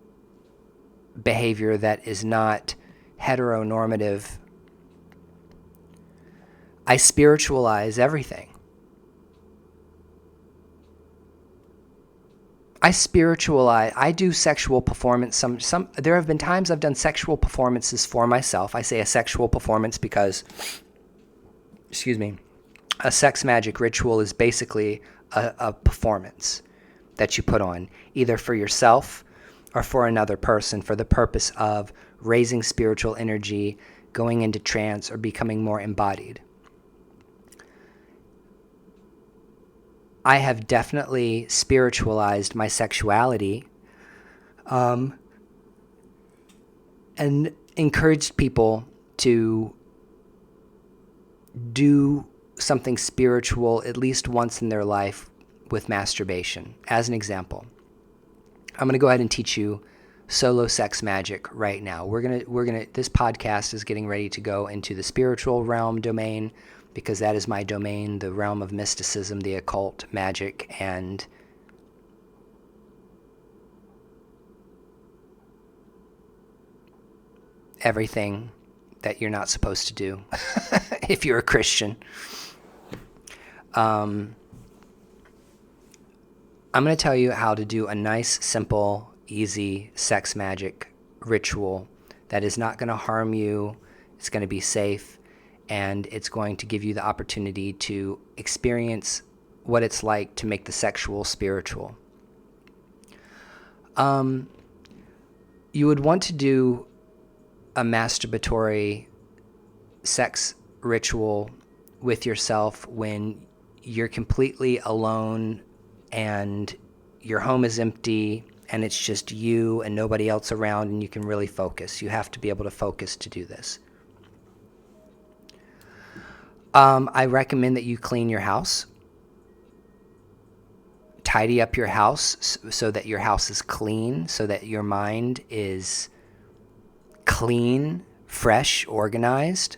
S1: behavior that is not heteronormative. I spiritualize everything. I do sexual performance. There have been times I've done sexual performances for myself. I say a sexual performance because, a sex magic ritual is basically a performance that you put on, either for yourself or for another person, for the purpose of raising spiritual energy, going into trance, or becoming more embodied. I have definitely spiritualized my sexuality and encouraged people to do something spiritual at least once in their life with masturbation. As an example, I'm going to go ahead and teach you solo sex magic right now. This podcast is getting ready to go into the spiritual realm domain, because that is my domain, the realm of mysticism, the occult, magic, and everything that you're not supposed to do if you're a Christian. I'm going to tell you how to do a nice, simple, easy sex magic ritual that is not going to harm you. It's going to be safe. And it's going to give you the opportunity to experience what it's like to make the sexual spiritual. You would want to do a masturbatory sex ritual with yourself when you're completely alone and your home is empty and it's just you and nobody else around, and you can really focus. You have to be able to focus to do this. I recommend that you clean your house, tidy up your house so that your house is clean, so that your mind is clean, fresh, organized.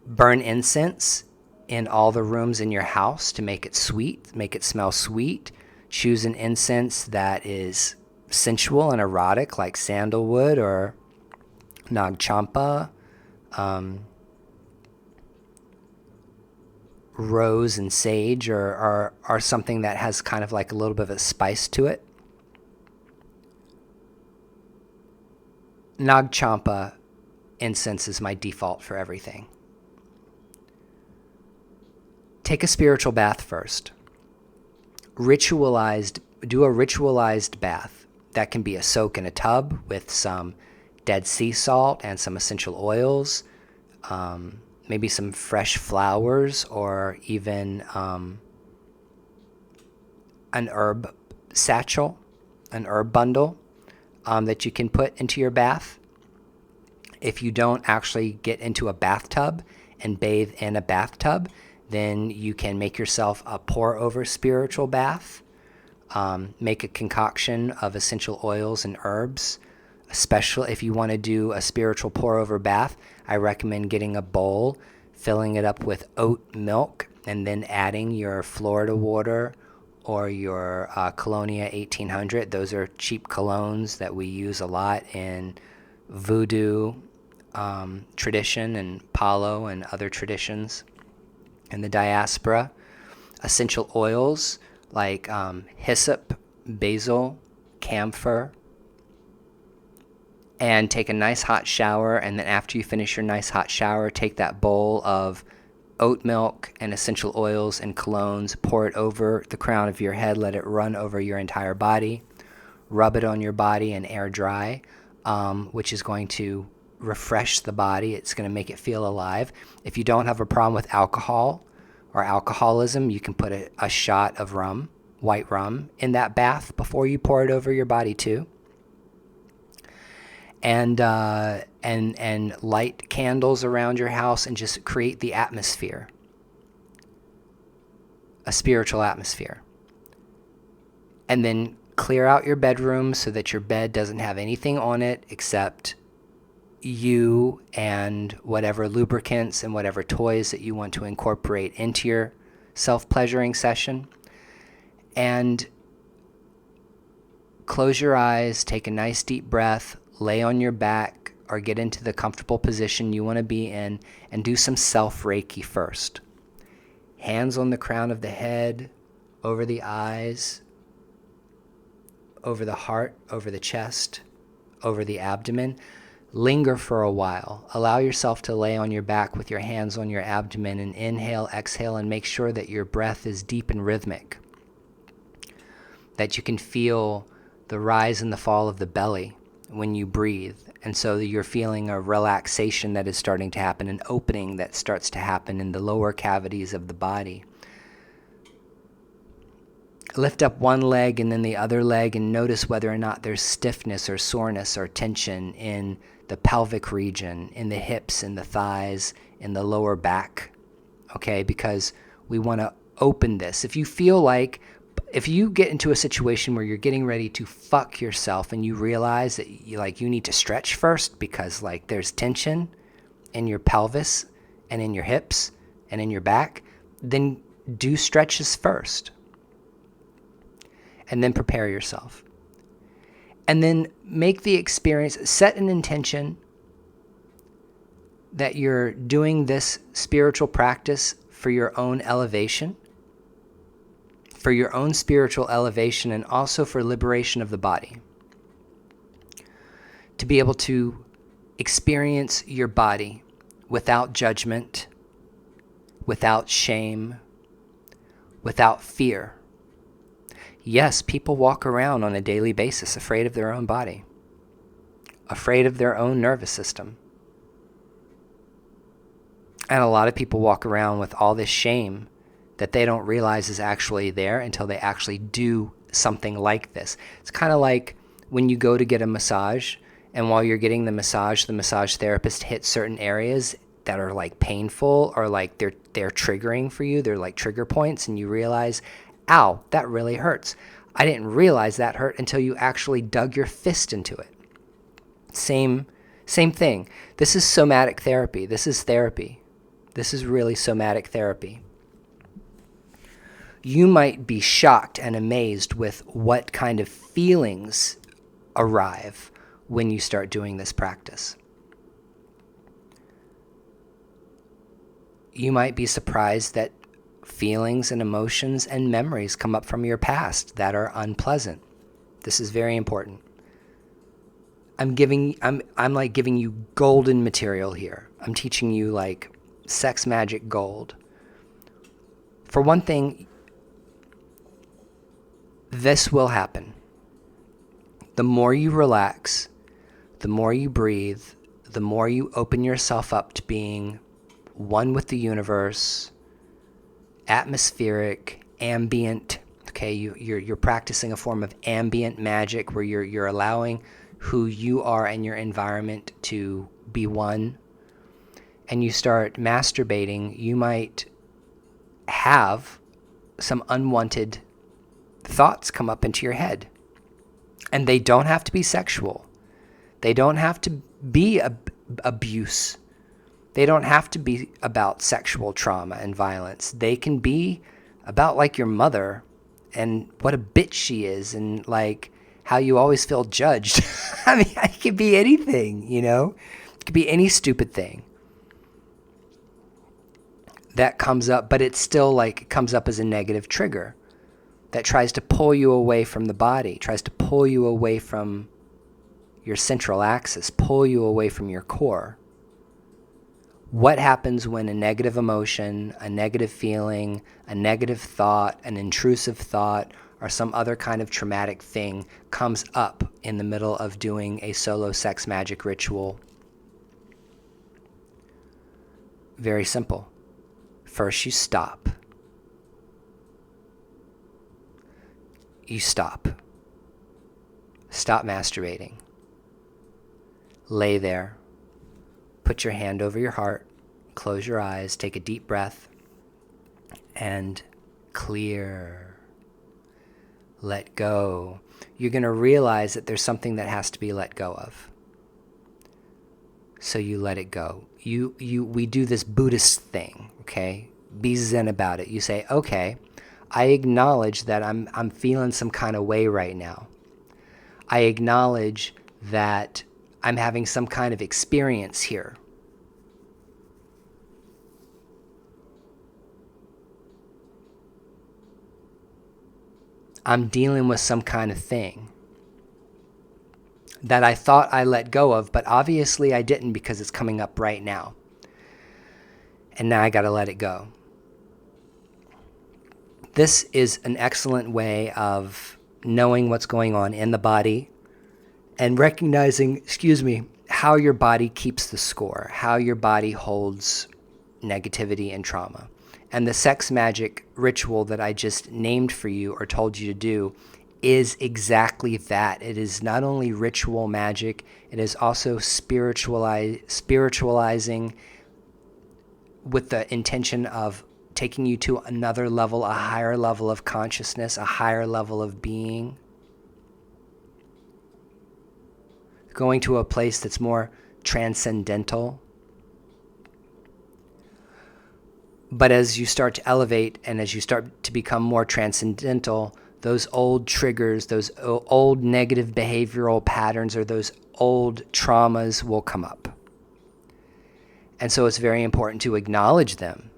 S1: Burn incense in all the rooms in your house to make it sweet, make it smell sweet. Choose an incense that is sensual and erotic, like sandalwood or Nag Champa, rose and sage, or something that has kind of like a little bit of a spice to it. Nag Champa incense is my default for everything. Take a spiritual bath first. Do a ritualized bath. That can be a soak in a tub with some Dead Sea salt and some essential oils, maybe some fresh flowers, or even an herb satchel, an herb bundle that you can put into your bath. If you don't actually get into a bathtub and bathe in a bathtub, then you can make yourself a pour-over spiritual bath. Make a concoction of essential oils and herbs. Especially if you want to do a spiritual pour-over bath, I recommend getting a bowl, filling it up with oat milk, and then adding your Florida water or your Colonia 1800. Those are cheap colognes that we use a lot in voodoo tradition and Palo and other traditions in the diaspora. Essential oils like hyssop, basil, camphor, and take a nice hot shower. And then after you finish your nice hot shower, take that bowl of oat milk and essential oils and colognes, pour it over the crown of your head, let it run over your entire body, rub it on your body and air dry, which is going to refresh the body. It's going to make it feel alive. If you don't have a problem with alcohol or alcoholism, you can put a shot of rum, white rum, in that bath before you pour it over your body too. And light candles around your house and just create the atmosphere, a spiritual atmosphere. And then clear out your bedroom so that your bed doesn't have anything on it except you and whatever lubricants and whatever toys that you want to incorporate into your self-pleasuring session. And close your eyes, take a nice deep breath, lay on your back or get into the comfortable position you want to be in, and do some self-Reiki first. Hands on the crown of the head, over the eyes, over the heart, over the chest, over the abdomen. Linger for a while. Allow yourself to lay on your back with your hands on your abdomen and inhale, exhale, and make sure that your breath is deep and rhythmic, that you can feel the rise and the fall of the belly when you breathe. And so you're feeling a relaxation that is starting to happen, an opening that starts to happen in the lower cavities of the body. Lift up one leg and then the other leg and notice whether or not there's stiffness or soreness or tension in the pelvic region, in the hips, in the thighs, in the lower back. Okay, because we want to open this. If you get into a situation where you're getting ready to fuck yourself and you realize that you need to stretch first because there's tension in your pelvis and in your hips and in your back, then do stretches first. And then prepare yourself. And then make the experience, set an intention that you're doing this spiritual practice for your own elevation, for your own spiritual elevation, and also for liberation of the body. To be able to experience your body without judgment, without shame, without fear. Yes, people walk around on a daily basis afraid of their own body, afraid of their own nervous system. And a lot of people walk around with all this shame that they don't realize is actually there until they actually do something like this. It's kind of like when you go to get a massage, and while you're getting the massage therapist hits certain areas that are painful or they're triggering for you. They're like trigger points, and you realize Ow, that really hurts. I didn't realize that hurt until you actually dug your fist into it. Same thing. This is somatic therapy. This is therapy. This is really somatic therapy. You might be shocked and amazed with what kind of feelings arrive when you start doing this practice. You might be surprised that feelings and emotions and memories come up from your past that are unpleasant. This is very important. I'm like giving you golden material here. I'm teaching you like sex magic gold. For one thing, this will happen. The more you relax, the more you breathe, the more you open yourself up to being one with the universe, atmospheric, ambient. Okay, you're practicing a form of ambient magic where you're allowing who you are and your environment to be one. And you start masturbating, you might have some unwanted thoughts come up into your head. And they don't have to be sexual. They don't have to be abuse. They don't have to be about sexual trauma and violence. They can be about like your mother and what a bitch she is and like how you always feel judged. I mean, it could be anything, you know? It could be any stupid thing that comes up, but it still like comes up as a negative trigger that tries to pull you away from the body, tries to pull you away from your central axis, pull you away from your core. What happens when a negative emotion, a negative feeling, a negative thought, an intrusive thought, or some other kind of traumatic thing comes up in the middle of doing a solo sex magic ritual? Very simple. First, you stop. You stop. Stop masturbating. Lay there. Put your hand over your heart. Close your eyes. Take a deep breath. And clear. Let go. You're going to realize that there's something that has to be let go of. So you let it go. We do this Buddhist thing, okay? Be zen about it. You say, okay, I acknowledge that I'm feeling some kind of way right now. I acknowledge that I'm having some kind of experience here. I'm dealing with some kind of thing that I thought I let go of, but obviously I didn't because it's coming up right now. And now I got to let it go. This is an excellent way of knowing what's going on in the body and recognizing, how your body keeps the score, how your body holds negativity and trauma. And the sex magic ritual that I just named for you or told you to do is exactly that. It is not only ritual magic, it is also spiritualizing with the intention of taking you to another level, a higher level of consciousness, a higher level of being. Going to a place that's more transcendental. But as you start to elevate and as you start to become more transcendental, those old triggers, those old negative behavioral patterns or those old traumas will come up. And so it's very important to acknowledge them,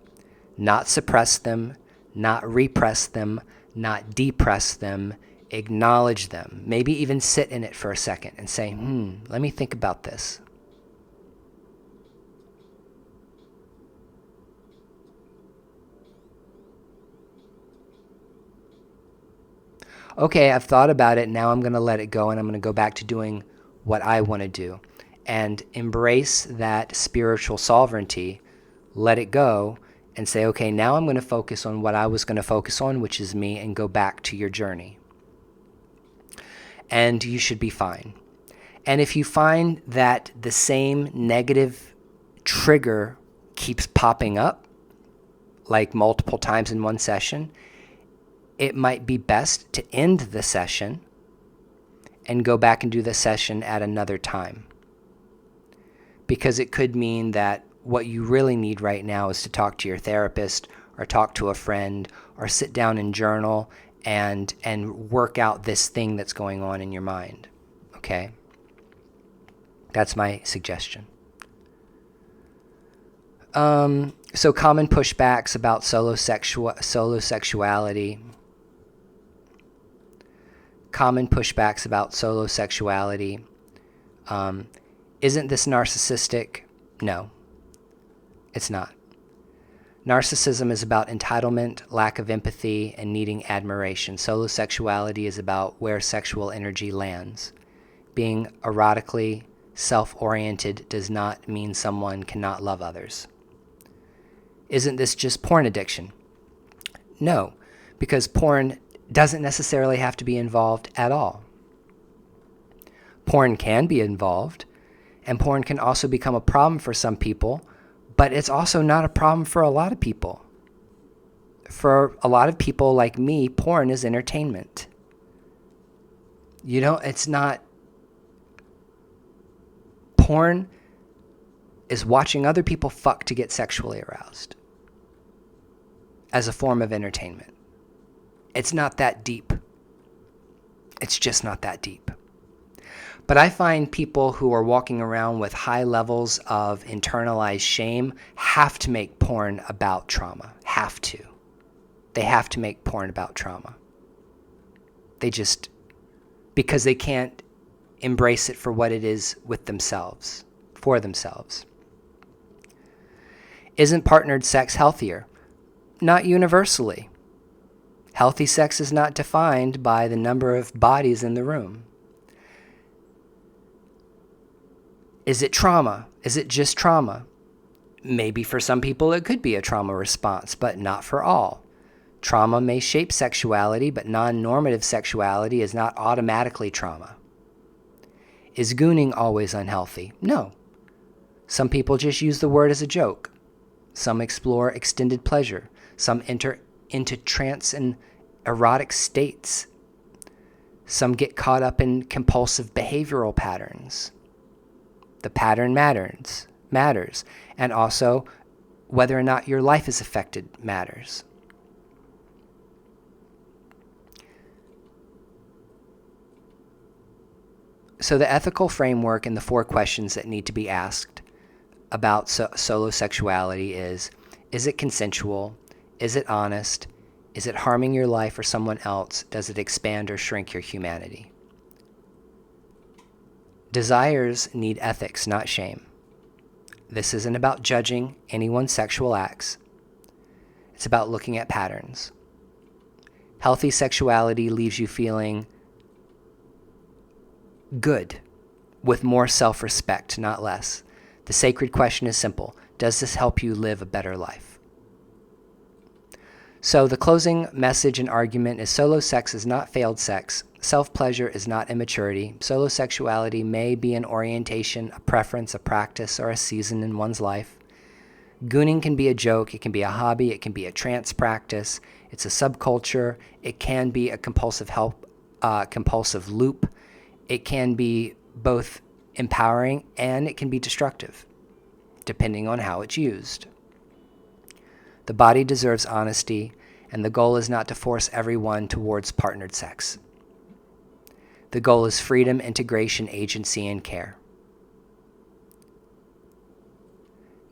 S1: not suppress them, not repress them, not depress them, acknowledge them. Maybe even sit in it for a second and say, let me think about this. Okay, I've thought about it. Now I'm going to let it go and I'm going to go back to doing what I want to do and embrace that spiritual sovereignty, let it go and say, okay, now I'm going to focus on what I was going to focus on, which is me, and go back to your journey. And you should be fine. And if you find that the same negative trigger keeps popping up, like multiple times in one session, it might be best to end the session and go back and do the session at another time. Because it could mean that what you really need right now is to talk to your therapist or talk to a friend or sit down and journal and work out this thing that's going on in your mind. Okay? That's my suggestion. So common pushbacks about solosexuality. Common pushbacks about solosexuality. Isn't this narcissistic? No, it's not. Narcissism is about entitlement, lack of empathy, and needing admiration. Solosexuality is about where sexual energy lands. Being erotically self-oriented does not mean someone cannot love others. Isn't this just porn addiction? No, because porn doesn't necessarily have to be involved at all. Porn can be involved, and porn can also become a problem for some people, but it's also not a problem for a lot of people. For a lot of people like me, porn is entertainment. It's not. Porn is watching other people fuck to get sexually aroused as a form of entertainment. It's not that deep. It's just not that deep. But I find people who are walking around with high levels of internalized shame have to make porn about trauma. Have to. They have to make porn about trauma. Because they can't embrace it for what it is with themselves, for themselves. Isn't partnered sex healthier? Not universally. Healthy sex is not defined by the number of bodies in the room. Is it trauma? Is it just trauma? Maybe for some people it could be a trauma response, but not for all. Trauma may shape sexuality, but non-normative sexuality is not automatically trauma. Is gooning always unhealthy? No. Some people just use the word as a joke. Some explore extended pleasure. Some enter into trance and erotic states. Some get caught up in compulsive behavioral patterns. The pattern matters, and also whether or not your life is affected matters. So the ethical framework and the 4 questions that need to be asked about solosexuality is it consensual? Is it honest? Is it harming your life or someone else? Does it expand or shrink your humanity? Desires need ethics, not shame. This isn't about judging anyone's sexual acts. It's about looking at patterns. Healthy sexuality leaves you feeling good, with more self-respect, not less. The sacred question is simple. Does this help you live a better life? So the closing message and argument is solo sex is not failed sex. Self-pleasure is not immaturity. Solosexuality may be an orientation, a preference, a practice, or a season in one's life. Gooning can be a joke. It can be a hobby. It can be a trance practice. It's a subculture. It can be a compulsive loop. It can be both empowering and it can be destructive, depending on how it's used. The body deserves honesty, and the goal is not to force everyone towards partnered sex. The goal is freedom, integration, agency, and care.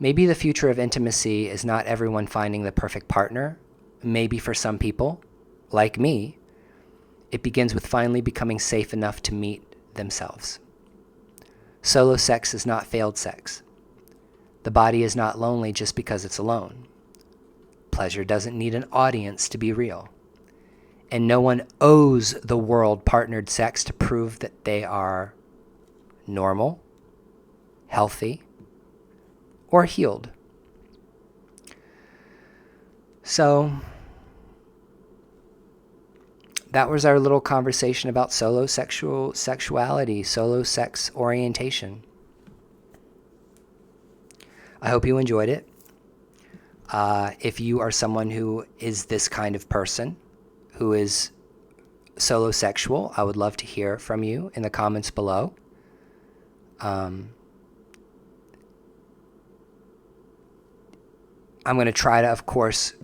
S1: Maybe the future of intimacy is not everyone finding the perfect partner. Maybe for some people, like me, it begins with finally becoming safe enough to meet themselves. Solo sex is not failed sex. The body is not lonely just because it's alone. Pleasure doesn't need an audience to be real. And no one owes the world partnered sex to prove that they are normal, healthy, or healed. So that was our little conversation about sexuality, solo sex orientation. I hope you enjoyed it. If you are someone who is this kind of person, who is solosexual, I would love to hear from you in the comments below. I'm going to try to, of course,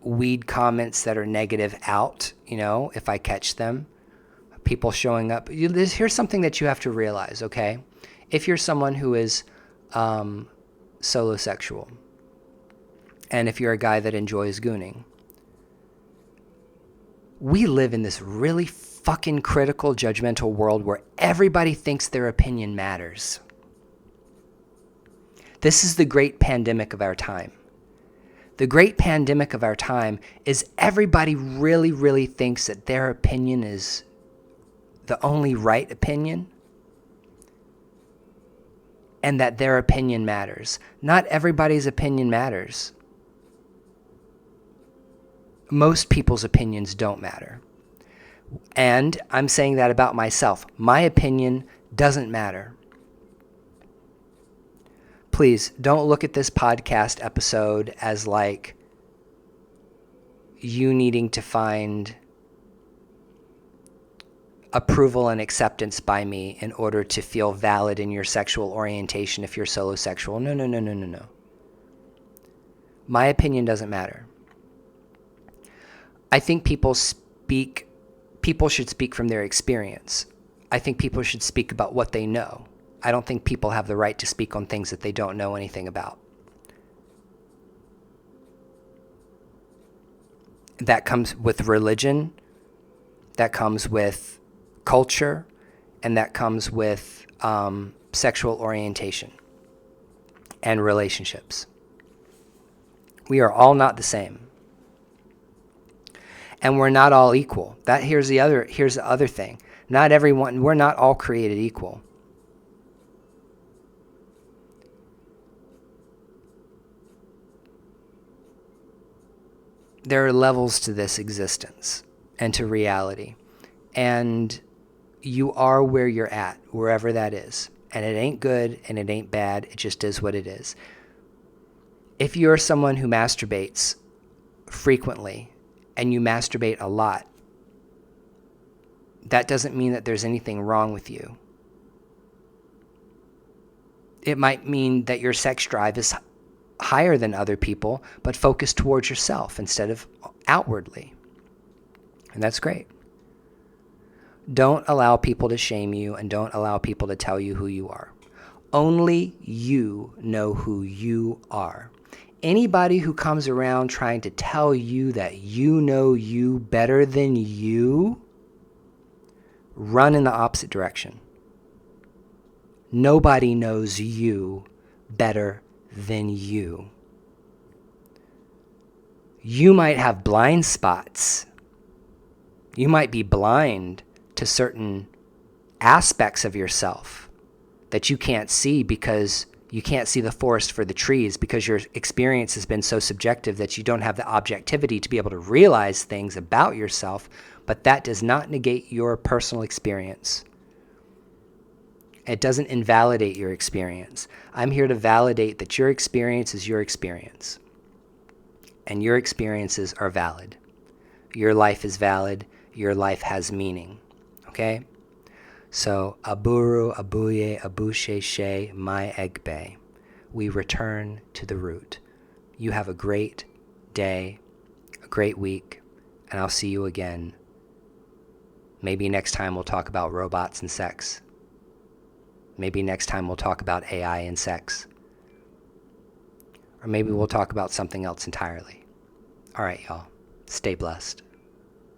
S1: weed comments that are negative out, if I catch them. People showing up. Here's something that you have to realize, okay? If you're someone who is solosexual, and if you're a guy that enjoys gooning, we live in this really fucking critical, judgmental world where everybody thinks their opinion matters. This is the great pandemic of our time. The great pandemic of our time is everybody really, really thinks that their opinion is the only right opinion, and that their opinion matters. Not everybody's opinion matters. Most people's opinions don't matter. And I'm saying that about myself. My opinion doesn't matter. Please don't look at this podcast episode as like you needing to find approval and acceptance by me in order to feel valid in your sexual orientation if you're solosexual. No. My opinion doesn't matter. I think people should speak from their experience. I think people should speak about what they know. I don't think people have the right to speak on things that they don't know anything about. That comes with religion, that comes with culture, and that comes with sexual orientation and relationships. We are all not the same. And we're not all equal. Here's the other thing. We're not all created equal. There are levels to this existence and to reality. And you are where you're at, wherever that is. And it ain't good and it ain't bad. It just is what it is. If you're someone who masturbates frequently and you masturbate a lot, that doesn't mean that there's anything wrong with you. It might mean that your sex drive is higher than other people, but focused towards yourself instead of outwardly. And that's great. Don't allow people to shame you, and don't allow people to tell you who you are. Only you know who you are. Anybody who comes around trying to tell you that you know you better than you, run in the opposite direction. Nobody knows you better than you. You might have blind spots. You might be blind to certain aspects of yourself that you can't see because you can't see the forest for the trees, because your experience has been so subjective that you don't have the objectivity to be able to realize things about yourself, but that does not negate your personal experience. It doesn't invalidate your experience. I'm here to validate that your experience is your experience. And your experiences are valid. Your life is valid. Your life has meaning. Okay? So, aburu, abuye, abushe, she, my egbe. We return to the root. You have a great day, a great week, and I'll see you again. Maybe next time we'll talk about robots and sex. Maybe next time we'll talk about AI and sex. Or maybe we'll talk about something else entirely. All right, y'all. Stay blessed.